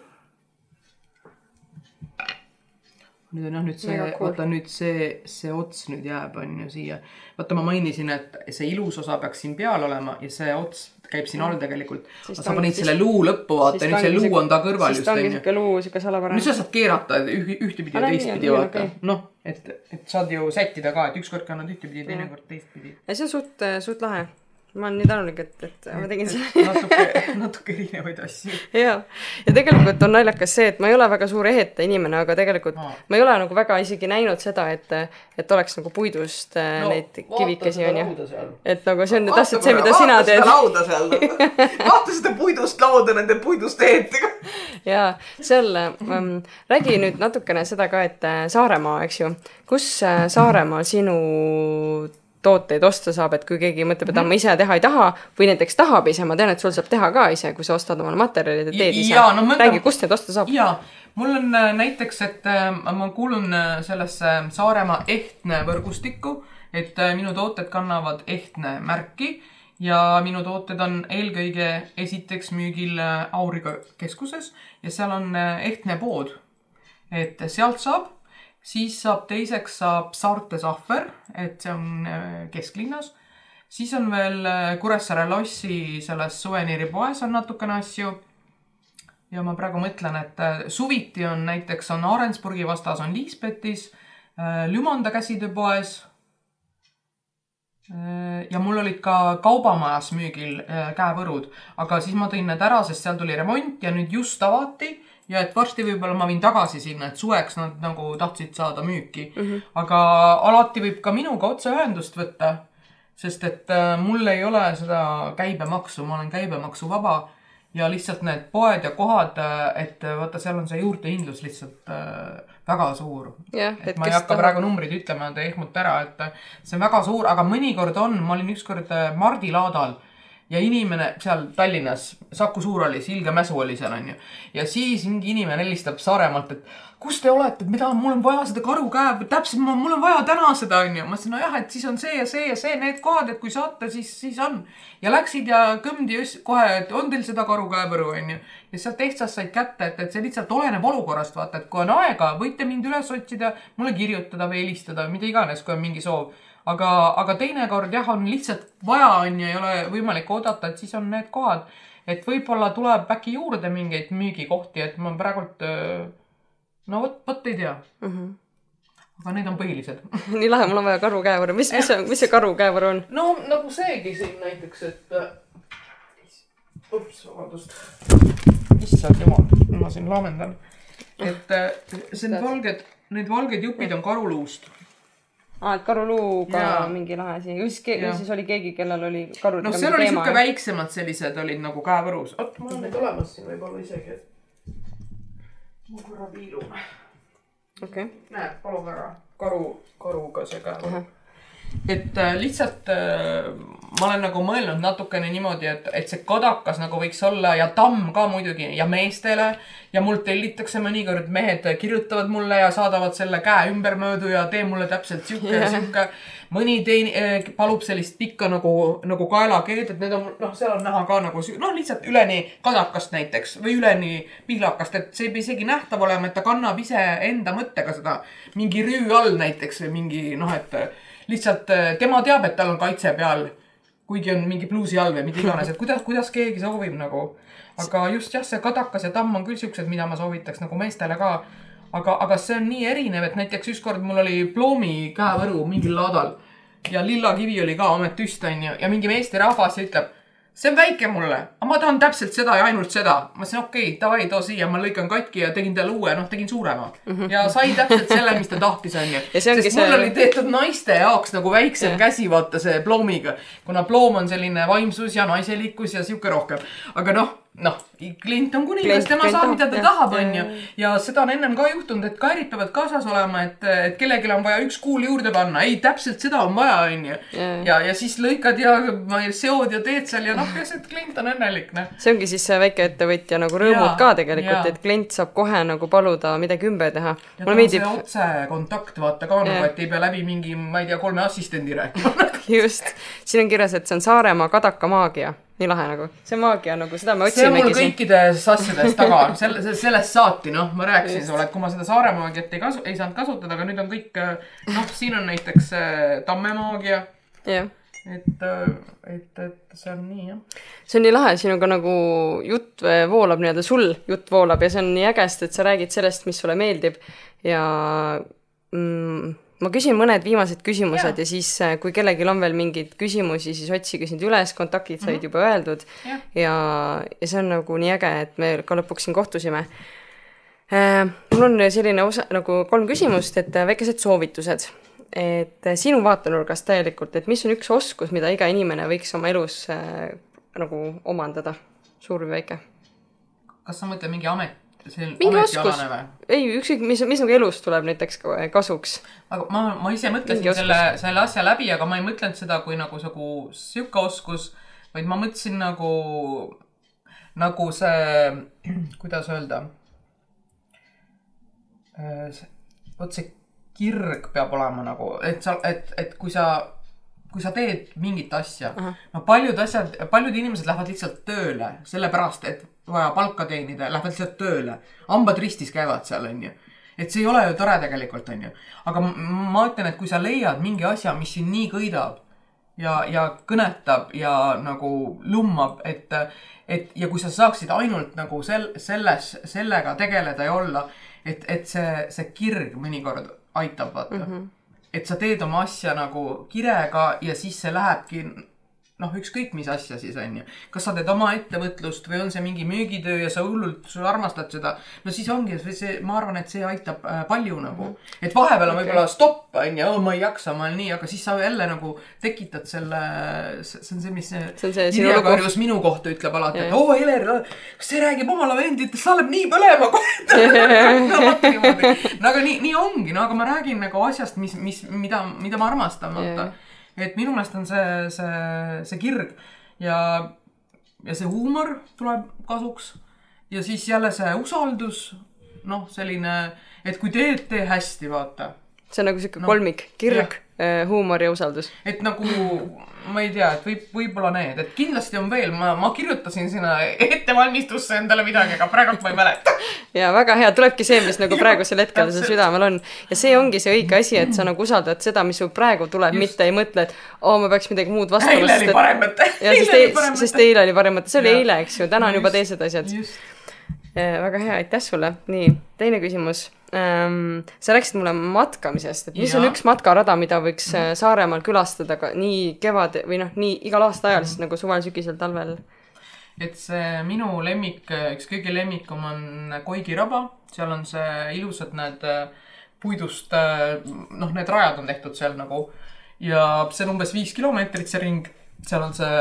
Nüüd see ots nüüd jääb on ju siia. Vaata, ma mainisin, et see ilus osa peaks siin peal olema ja see ots käib siin all tegelikult. Sa panid selle luu lõppu, vaata, nüüd see luu on ta kõrval just. Siis ta ongi siuke luu, siuke salapärane. Nüüd sa saad keerata ühtepidi ja teistpidi, vaata. Noh, et saad ju sättida ka, et ükskord kannad ühtepidi ja teinekord teistpidi. Ja see on suht lahe. Ma olen nii tänulik, et ma tegin selle. Natuke erinevaid asju. Ja tegelikult on naljakas see, et ma ei ole väga suur eheta inimene, aga tegelikult ma ei ole nagu väga isegi näinud seda, et oleks nagu puidust neid kivikesi on ju. Et nagu see on täpselt see, mida sina teed. Vaata seda puidust lauda nende puidust ehetega. Ja seal räägi nüüd natukene seda ka, et Saaremaa, eks ju. Kus Saaremaal sinu tooteid osta saab, et kui keegi mõtleb, et ma ise teha ei taha või näiteks tahab ise, ma tean, et sul saab teha ka ise, kui sa ostad omale materjalid ja teed ise. Räägi, kust need osta saab? Jaa, mul on näiteks, et ma kuulun sellesse Saaremaa Ehtne võrgustikku, et minu tooted kannavad Ehtne märki ja minu tooted on eelkõige esiteks müügil Auriga keskuses ja seal on Ehtne pood, et sealt saab. Siis teiseks saab Saarte Sahver, et see on kesklinnas. Siis on veel Kuressaare lossi selles suveniiripoes on natukene asju. Ja ma praegu mõtlen, et suviti on näiteks on Arensburgi vastas on Liisbetis, Lümanda käsitööpoes. Ja mul olid ka kaubamajas müügil käevõrud, aga siis ma tõin need ära, sest seal tuli remont ja nüüd just avati. Ja et varsti võib-olla ma võin tagasi sinna, et suveks nad nagu tahtsid saada müüki. Aga alati võib ka minuga otse ühendust võtta, sest et mul ei ole seda käibemaksu, ma olen käibemaksu vaba ja lihtsalt need poed ja kohad, et vaata, seal on see juurdehindlus lihtsalt väga suur. Et ma ei hakka praegu numbrid ütlema, te ehmut ära, et see on väga suur, aga mõnikord on, ma olin ükskord Mardi laadal ja inimene seal Tallinnas, Saku Suur oli, Ilge Mäsu oli seal on ju. Ja siis mingi inimene helistab Saaremaalt, et kus te olete, mul on vaja seda karukäe, täpselt mul on vaja täna seda on ju. Ma ütlesin, no jah, et siis on see ja see ja see, need kohad, et kui saate, siis on. Ja läksid ja kõmdi kohe, et on teil seda karukäevõru on ju. Ja sealt Ehtsast said kätte, et see lihtsalt oleneb olukorrast, vaata, et kui on aega, võite mind üles otsida, mulle kirjutada või helistada, mida iganes, kui on mingi soov. Aga teinekord jah, on lihtsalt vaja on ja ei ole võimalik oodata, et siis on need kohad. Et võib-olla tuleb äkki juurde mingeid müügikohti, et ma praegult, no võt ei tea. Aga need on põhilised. Nii lahe, mul on vaja karukäevõru. Mis see karukäevõru on? No nagu seegi siin näiteks, et... Ups, vabandust. Issand jumal, ma siin laamendan. Et see need valged jupid on karuluust. Et karuluuga mingi lahe siin. Siis oli keegi, kellel oli karud. No seal oli siuke väiksemad sellised, olid nagu käevõrus. Mul on neid olemas siin võib-olla isegi, et ma korra piilun. Okay. Näed, palun väga. karuga see käe. Et lihtsalt ma olen nagu mõelnud natukene niimoodi, et see kadakas nagu võiks olla ja tamm ka muidugi ja meestele ja mul tellitakse mõnikord, mehed kirjutavad mulle ja saadavad selle käe ümbermöödu ja tee mulle täpselt siuke. Mõni palub sellist pikka nagu kaelakeed, et need on, seal on näha ka nagu, lihtsalt üleni kadakast näiteks või üleni pihlakast, et see ei isegi nähtav olema, et ta kannab ise enda mõttega seda mingi rüü all näiteks või mingi, et lihtsalt tema teab, et tal on kaitse peal, kuigi on mingi pluusi all või mida iganes, et kuidas keegi soovib nagu. Aga just jah, see kadakas ja tamm on küll siuksed, mida ma soovitaks nagu meestele ka. Aga see on nii erinev, et näiteks ükskord mul oli ploomi käevõru mingil laadal ja lillakivi oli ka ametüst ja mingi meesterahvas ütleb, see on väike mulle, aga ma tahan täpselt seda ja ainult seda. Ma ütlesin, okei, davai, too siia, ma lõikan katki ja tegin talle uue, tegin suurema. Ja sai täpselt selle, mis ta tahtis, on ju. Sest mul oli tehtud naiste jaoks nagu väiksem käsi, vaata see ploomiga. Kuna ploom on selline vaimsus ja naiselikkus ja siuke rohkem. Aga klient on kuningas, tema saab, mida ta tahab, on ju. Ja seda on ennem ka juhtunud, et kairid peavad kaasas olema, et kellelgi on vaja üks kuul juurde panna. Ei, täpselt seda on vaja, on ju. Ja siis lõikad ja seod ja teed seal ja kes, et klient on õnnelik. See ongi siis see väike ettevõtja nagu rõõmud ka tegelikult, et klient saab kohe nagu paluda midagi ümber teha. Ja ta on see otse kontakt, vaata ka nagu, et ei pea läbi mingi, ma ei tea, 3 assistendi rääkima. Just. Siin on kirjas, et see on Saaremaa kadaka maagia. Nii lahe nagu. See maagia nagu, seda me otsimegi. See on mul kõikides asjades taga. Sellest saati, ma rääkisin sulle, et kui ma seda Saare maagiat ei saanud kasutada, aga nüüd on kõik, siin on näiteks tamme maagia. Et see on nii, jah. See on nii lahe, sinuga nagu jutt voolab, sul jutt voolab ja see on nii ägest, et sa räägid sellest, mis sulle meeldib ja ma küsin mõned viimased küsimused ja siis, kui kellelgi on veel mingeid küsimusi, siis otsige sind üles, kontaktid said juba öeldud ja see on nagu nii äge, et me ka lõpuks siin kohtusime. Mul on selline osa, nagu 3 küsimust, et väikesed soovitused, et sinu vaatenurgast täielikult, et mis on üks oskus, mida iga inimene võiks oma elus nagu omandada, suur või väike? Kas sa mõtled mingi mingi oskus, ei, ükskõik, mis nagu elus tuleb näiteks kasuks. Aga ma ise mõtlesin selle asja läbi, aga ma ei mõtlenud seda kui nagu siuke oskus, vaid ma mõtlesin nagu see, kuidas öelda, võt see kirg peab olema nagu, et kui sa teed mingit asja, paljud inimesed lähevad lihtsalt tööle, sellepärast, et vaja palka teenida, lähevad lihtsalt tööle. Ambad ristis käivad seal, on ju. Et see ei ole ju tore tegelikult, on ju. Aga ma ütlen, et kui sa leiad mingi asja, mis siin nii kõidab ja kõnetab ja nagu lummab, ja kui sa saaksid ainult nagu sellega tegeleda ja olla, et see kirg mõnikord aitab, vaata. Et sa teed oma asja nagu kirega ja siis see lähebki, ükskõik mis asja siis on ju. Kas sa teed oma ettevõtlust või on see mingi müügitöö ja sa hullult armastad seda, siis ongi, ma arvan, et see aitab palju nagu. Et vahepeal on võib-olla stopp, on ju, ma ei jaksa, ma olen nii, aga siis sa jälle nagu tekitad selle, see on see, mis Irjakarjus minu kohta ütleb alati, et Heler, kas see räägib oma lavendit, sa oled nii põlema kohta. Aga nii ongi, aga ma räägin nagu asjast, mida ma armastan, vaata. Et minu meelest on see kirg ja see huumor tuleb kasuks ja siis jälle see usaldus, selline, et kui tee hästi, vaata. See on nagu siuke kolmik, kirg, huumor ja usaldus. Et nagu, ma ei tea, et võib-olla need, et kindlasti on veel, ma kirjutasin sinna ettevalmistusse endale midagi, aga praegu ma ei mäleta. Ja väga hea, tulebki see, mis nagu praegusel hetkel see südamel on. Ja see ongi see õige asi, et sa nagu usaldad seda, mis sul praegu tuleb, mitte ei mõtle, et ma peaks midagi muud vastu. Eile oli parem mõte. Sest eile oli parem mõte. See oli eile, eks ju, täna on juba teised asjad. Väga hea, aitäh sulle. Nii, teine küsimus. Sa rääkisid mulle matkamisest, et mis on üks matkarada, mida võiks Saaremaal külastada nii kevad või nii igal aasta ajal, nagu suvel, sügisel, talvel? Et see minu lemmik, üks kõige lemmikum on Koigiraba, seal on see ilusad need puidust, need rajad on tehtud seal nagu ja see on umbes 5 kilomeetrit see ring, seal on see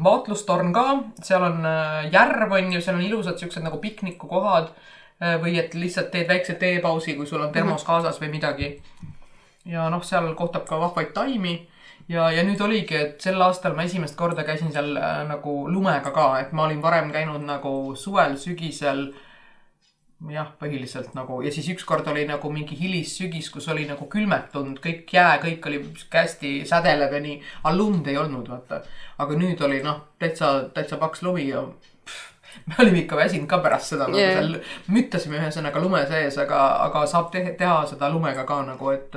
vaatlustorn ka, seal on järv on ju, seal on ilusad siuksed nagu piknikukohad või et lihtsalt teed väikse teepausi, kui sul on termos kaasas või midagi. ja noh, seal kohtab ka vahvaid taimi ja nüüd oligi, et sel aastal ma esimest korda käisin seal nagu lumega ka, et ma olin varem käinud nagu suvel, sügisel, jah, põhiliselt nagu ja siis ükskord oli nagu mingi hilissügis, kus oli nagu külmetunud, kõik jää, kõik oli hästi sädelev ja nii, aga lund ei olnud, vaata. Aga nüüd oli noh, täitsa paks lumi ja me olime ikka väsinud ka pärast seda, nagu seal müttasime ühesõnaga lume sees, aga saab teha seda lumega ka nagu, et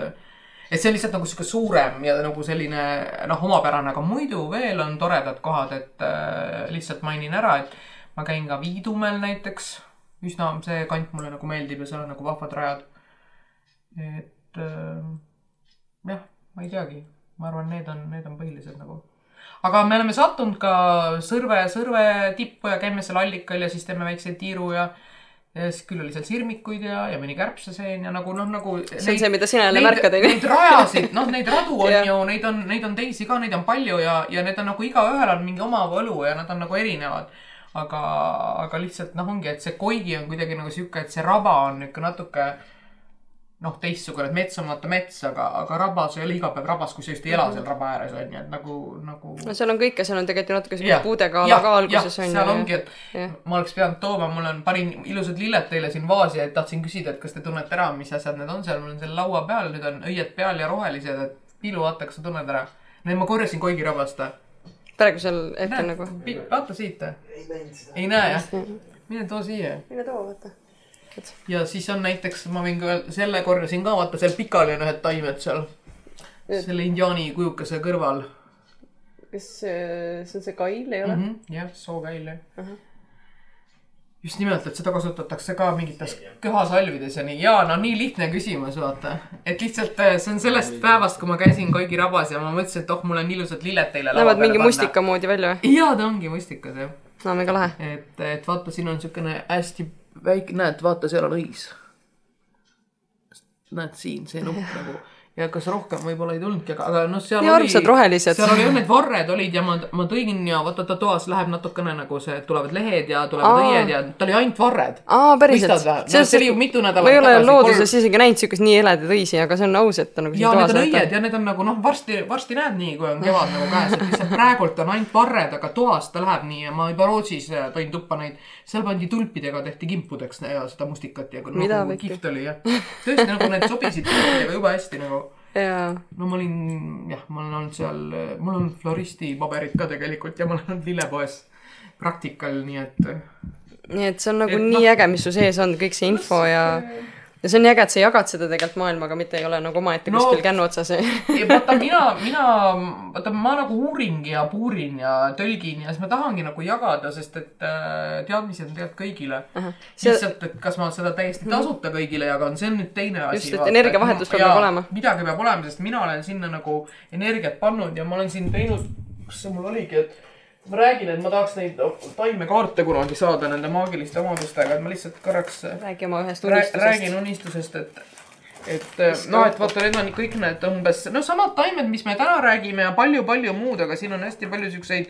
see on lihtsalt nagu siuke suurem ja nagu selline noh, omapärane, aga muidu veel on toredad kohad, et lihtsalt mainin ära, et ma käin ka Viidumäel näiteks. Üsna see kant mulle nagu meeldib ja seal on nagu vahvad rajad. Et jah, ma ei teagi. Ma arvan, need on põhilised nagu. Aga me oleme sattunud ka Sõrve tippu ja käime seal allikal ja siis teeme väikseid tiiru ja siis küll oli seal sirmikuid ja mõni kärpsaseen ja nagu noh, nagu see on see, mida sina jälle märkad, neid rajasid, noh, neid radu on ju, neid on teisi ka, neid on palju ja need on nagu igaühel on mingi oma võlu ja nad on nagu erinevad. Aga lihtsalt noh, ongi, et see Koigi on kuidagi nagu siuke, et see raba on ikka natuke noh, teistsugune, et mets on vaata mets, aga rabas ei ole iga päev rabas, kui sa just ei ela seal raba ääres on ja et nagu... No seal on kõike, seal on tegelikult natuke siuke puudega ala ka alguses on. Seal ongi, et ma oleks pidanud tooma, mul on parin ilusad lilled teile siin vaasi, et tahtsin küsida, et kas te tunnete ära, mis asjad need on seal, mul on seal laua peal, nüüd on õied peal ja rohelised, et Piilu vaata, kas sa tunned ära. Nüüd ma korjasin Koigi rabast. Praegu seal ette nagu. Vaata siit. Ei näe, jah? Mine too siia. Mine too, vaata. Ja siis on näiteks, ma võin ka selle korjasin ka, vaata seal pikali on ühed taimed seal. Selle indiaani kujukese kõrval. Kas see on see kail, ei ole? Jah, sookail, jah. Just nimelt, et seda kasutatakse ka mingites köhasalvides ja nii. Jaa, no nii lihtne küsimus, vaata. Et lihtsalt see on sellest päevast, kui ma käisin Koigi rabas ja ma mõtlesin, et mul on ilusad lilled teile lava peale mingi mustika moodi välja või? Jaa, ta ongi mustikad, jah. No, mega lahe. Et vaata, siin on siukene hästi väike, näed, vaata, seal on õis. Näed siin, see nupp nagu... Ja kas rohkem võib-olla ei tulnudki, aga no seal nii armsad rohelised. Seal oli need varred olid ja ma tõin ja vaata ta toas läheb natukene nagu see, tulevad lehed ja tulevad õied ja ta oli ainult varred. Päriselt. See oli ju mitu nädalat tagasi. Ma ei ole looduses isegi näinud siukest nii eledid õisi, aga see on aus, et ta nagu siin toas. Ja need on õied ja need on nagu noh, varsti näed nii, kui on kevad nagu käes, et lihtsalt praegult on ainult varred, aga toas ta läheb nii ja ma juba Rootsis tõin tuppa neid. Seal pandi tulpidega, tehti kimpudeks ja seda mustikat ja nagu kihvt oli ja tõesti nagu need sobisid tulpidega juba hästi nagu. No ma olin olnud seal, mul on floristi paberid ka tegelikult ja ma olen olnud lillepoes praktikal, nii et see on nagu nii äge, mis su sees on, kõik see info ja see on nii äge, et sa jagad seda tegelikult maailmaga, mitte ei ole nagu omaette kuskil kännu otsas. Vaata, ma nagu uurin ja puurin ja tölgin ja siis ma tahangi nagu jagada, sest et teadmised on tegelikult kõigile. Lihtsalt, et kas ma seda täiesti tasuta kõigile jagan, see on nüüd teine asi. Just, et energiavahetus peab olema. Midagi peab olema, sest mina olen sinna nagu energiat pannud ja ma olen siin teinud, kus see mul oligi, et ma räägin, et ma tahaks neid taimekaarte kunagi saada nende maagiliste omadustega, et ma lihtsalt korraks räägi oma ühest unistusest. Räägin unistusest, et vaata, need on kõik need umbes, no samad taimed, mis me täna räägime ja palju muud, aga siin on hästi palju siukseid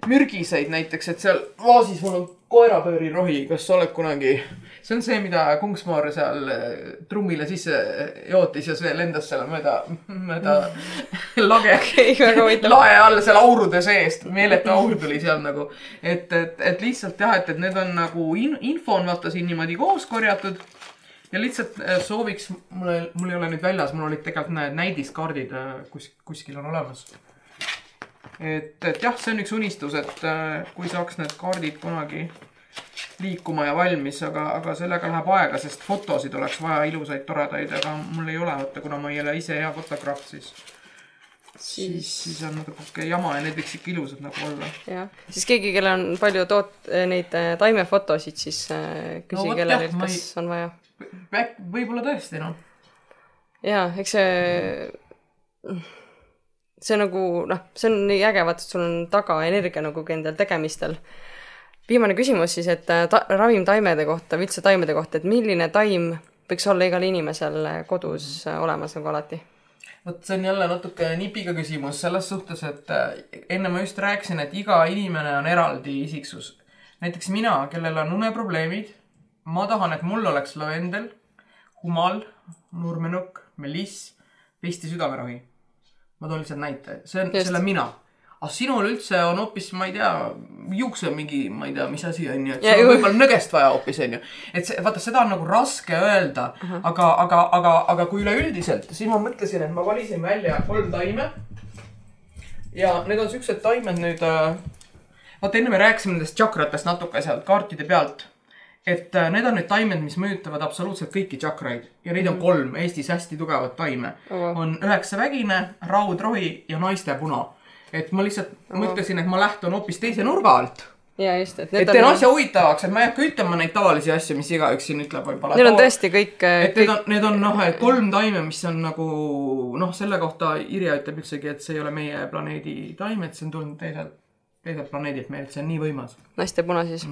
mürgiseid näiteks, et seal vaasis mul on koerapöörirohi, kas sa oled kunagi, see on see, mida Kungsmoor seal trummile sisse jootis ja see lendas seal mööda lage lae all seal aurude seest, meeletu aur tuli seal nagu, et lihtsalt jah, et need on nagu info on vaata siin niimoodi koos korjatud ja lihtsalt sooviks, mul ei ole nüüd väljas, mul olid tegelikult näidiskaardid kuskil on olemas. Et jah, see on üks unistus, et kui saaks need kaardid kunagi liikuma ja valmis, aga sellega läheb aega, sest fotosid oleks vaja ilusaid, toredaid, aga mul ei ole, kuna ma ei ole ise hea fotograaf, siis on natuke jama ja need võiks ikka ilusad nagu olla. Jah, siis keegi, kellel on palju neid taimefotosid, siis küsi kellel, kas on vaja. Võib-olla tõesti, no. Jaa, eks see nagu, see on nii äge, vaata, et sul on taga energia nagu endal tegemistel. Viimane küsimus siis, et ravimtaimede kohta, üldse taimede kohta, et milline taim võiks olla igal inimesel kodus olemas nagu alati? Võt, see on jälle natuke nipiga küsimus selles suhtes, et enne ma just rääkisin, et iga inimene on eraldi isiksus. Näiteks mina, kellel on uneprobleemid, ma tahan, et mul oleks lavendel, humal, nurmenukk, meliss, Eesti südameravi. Ma toon lihtsalt näite. See on selle mina. Aga sinul üldse on hoopis, ma ei tea, juukse mingi, ma ei tea, mis asi on ju. Et sul on võib-olla nõgest vaja hoopis on ju. Et see, vaata, seda on nagu raske öelda. Aga kui üleüldiselt, siis ma mõtlesin, et ma valisin välja 3 taime. Ja need on sellised taimed nüüd... Vaata, enne me rääkisime nendest tšakratest natuke sealt kaartide pealt. Et need on nüüd taimed, mis mõjutavad absoluutselt kõiki tšakraid. Ja neid on 3 Eestis hästi tugevat taime. On 9 vägine, raudrohi ja naiste puna. Et ma lihtsalt mõtlesin, et ma lähtun hoopis teise nurga alt. Ja just, et teen asja huvitavaks, et ma ei hakka ütlema neid tavalisi asju, mis igaüks siin ütleb võib-olla. Need on tõesti kõik... Et need on 3 taime, mis on nagu... selle kohta Irja ütleb üldsegi, et see ei ole meie planeedi taim, et see on tulnud teiselt planeedilt meil, et see on nii võimas. Naiste puna siis.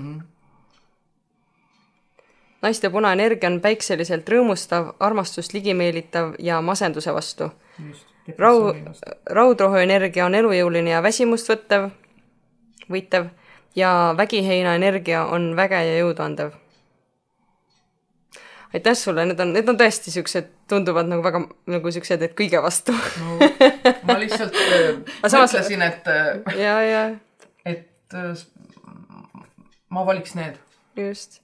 Naiste puna energia on päikseliselt rõõmustav, armastust ligimeelitav ja masenduse vastu. Raudrohu energia on elujõuline ja väsimust võitev ja vägiheina energia on väge ja jõudu andev. Aitäh sulle, need on tõesti siuksed, tunduvad nagu väga nagu siuksed, et kõige vastu. Ma lihtsalt mõtlesin, et ma valiks need. Just.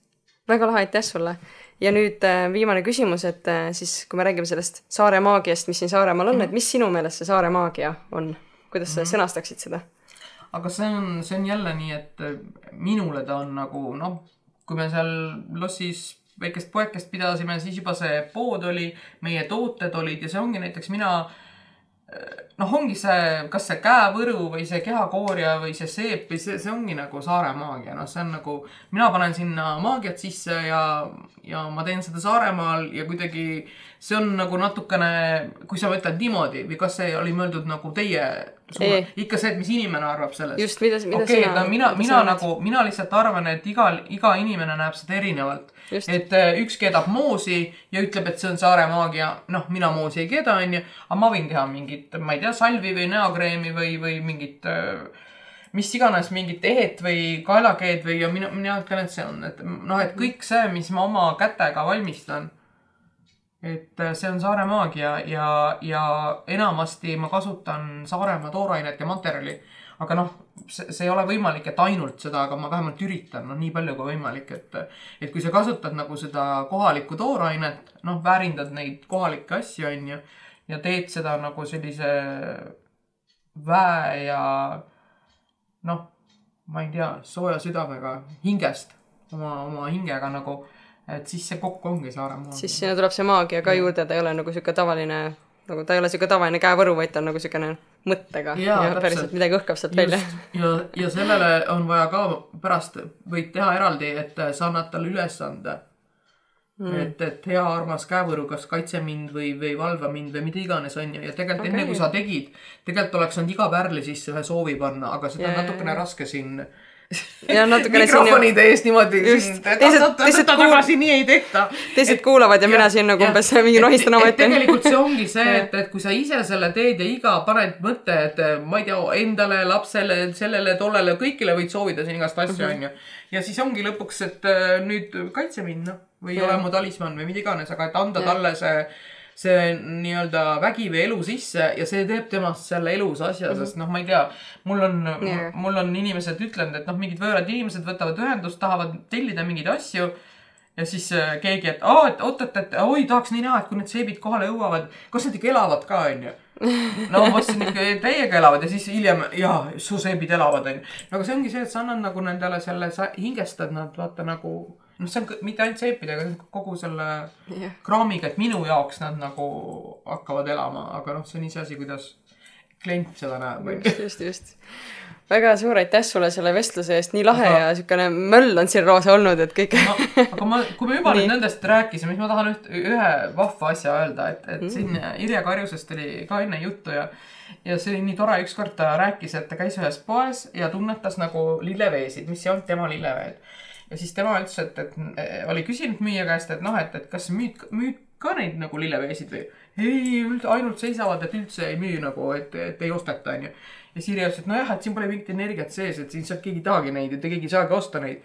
Väga lahe, aitäh sulle. Ja nüüd viimane küsimus, et siis kui me räägime sellest saare maagiast, mis siin Saaremaal on, et mis sinu meelest see saare maagia on? Kuidas sa sõnastaksid seda? Aga see on jälle nii, et minule ta on nagu, kui me seal lossis väikest poekest pidasime, siis juba see pood oli, meie tooted olid ja see ongi näiteks mina, ongi see, kas see käevõru või see kehakoorja või see seep või see ongi nagu saare maagia. See on nagu, mina panen sinna maagiat sisse ja ma teen seda Saaremaal ja kuidagi see on nagu natukene, kui sa mõtled niimoodi või kas see oli mõeldud nagu teie, ikka see, et mis inimene arvab sellest. Just, mida sina... Mina lihtsalt arvan, et iga inimene näeb seda erinevalt. Just. Et üks keedab moosi ja ütleb, et see on saare maagia. Mina moosi ei keeda, aga ma võin teha mingit, ma ei tea, salvi või näokreemi või mingit, mis iganes, mingit ehet või kaelakeed või ja mina ütlen, et see on, et kõik see, mis ma oma kätega valmistan, et see on saare maagia ja enamasti ma kasutan Saaremaa toorainet ja materjali. Aga see ei ole võimalik, et ainult seda, aga ma vähemalt üritan nii palju kui võimalik, et kui sa kasutad nagu seda kohalikku toorainet, väärindad neid kohalikke asju ja teed seda nagu sellise väe ja ma ei tea, sooja südamega hingest, oma hingega nagu, et siis see kokku ongi Saaremaa. Siis sinna tuleb see maagia ka juurde, ta ei ole nagu siuke tavaline, nagu ta ei ole siuke tavaline käevõru, vaid ta on nagu siukene mõttega ja päriselt midagi õhkab sealt välja. Ja sellele on vaja ka pärast võid teha eraldi, et sa annad talle ülesande. Et hea armas käevõru, kas kaitse mind või valva mind või mida iganes on ja tegelikult enne kui sa tegid, tegelikult oleks saanud iga pärli sisse ühe soovi panna, aga seda on natukene raske siin mikrofonide eest niimoodi tagasi nii ei tehta. Teised kuulavad ja mina siin nagu umbes mingi nohistan oma ette. Tegelikult see ongi see, et kui sa ise selle teed ja iga paned mõtte, et ma ei tea, endale, lapsele, sellele, tollele, kõikile võid soovida siin igast asju on ju. Ja siis ongi lõpuks, et nüüd kaitse minna või ole mu talisman või mida iganes, aga et anda talle see nii-öelda vägi või elu sisse ja see teeb temast selle elus asja, sest ma ei tea, mul on inimesed ütlenud, et mingid võõrad inimesed võtavad ühendust, tahavad tellida mingeid asju ja siis keegi, et oi, tahaks nii näha, et kui need seebid kohale jõuavad, kas need ikka elavad ka, on ju? Ma mõtlesin ikka täiega elavad ja siis hiljem, su seebid elavad, on ju. Aga see ongi see, et sa annad nagu nendele selle, sa hingestad nad, vaata nagu... see on mitte ainult seepidega, kogu selle kraamiga, et minu jaoks nad nagu hakkavad elama, aga see on ise asi, kuidas klient seda näeb. Just. Väga suur aitäh sulle selle vestluse eest, nii lahe ja siukene möll on siin Roosa olnud, et kõik... Aga kui me juba nüüd nendest rääkisime, siis ma tahan ühe vahva asja öelda, et siin Irja Karjusest oli ka enne juttu ja see oli nii tore, ükskord ta rääkis, et ta käis ühes poes ja tunnetas nagu lilleveesid, mis ei olnud tema lilleveed. Ja siis tema ütles, et oli küsinud müüja käest, et kas müüd ka neid nagu lilleveesid või? Ei, ainult seisavad, et üldse ei müü nagu, et ei osteta, on ju. Ja Sirje ütles, et et siin pole mingit energiat sees, et siin saab keegi tahagi neid, et keegi saagi osta neid.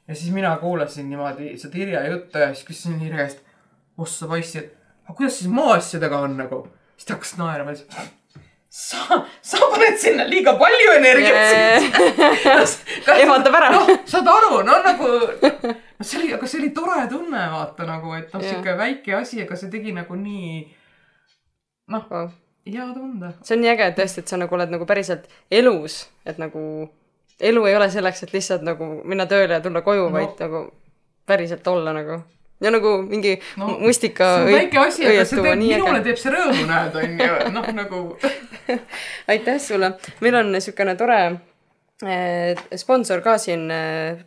Ja siis mina kuulasin niimoodi seda Irja juttu ja siis küsisin Irja käest, ossa paissi, et kuidas siis maaasjadega on nagu? siis ta hakkas naerama. Sa paned sinna liiga palju energiat. Ehmatab ära. No, saad aru, no nagu, aga see oli tore tunne, vaata nagu, et siuke väike asi, aga see tegi nagu nii, hea tunde. See on nii äge, et tõesti, et sa nagu oled nagu päriselt elus, et nagu elu ei ole selleks, et lihtsalt nagu minna tööle ja tulla koju, vaid nagu päriselt olla nagu. Ja nagu mingi mustika see on väike asi, aga see teeb, minule teeb see rõõmu näed, on ju, nagu. Aitäh sulle. Meil on niisugune tore sponsor ka siin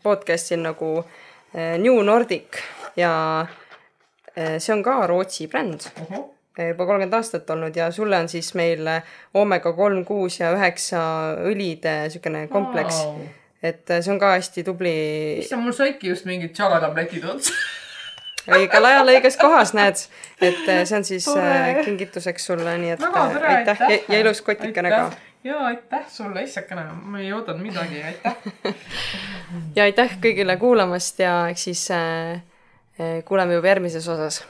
podcastil nagu New Nordic ja see on ka Rootsi bränd. Juba 30 aastat olnud ja sulle on siis meil Omega 3, 6 ja 9 õlide niisugune kompleks. Et see on ka hästi tubli. Issa, mul saiki just mingid tšagatabletid otsa. Õigel ajal õiges kohas näed, et see on siis kingituseks sulle, nii et aitäh ja ilus kotikene ka. Ja aitäh sulle, issakene, ma ei oodanud midagi, aitäh. Ja aitäh kõigile kuulamast ja eks siis kuuleme juba järgmises osas.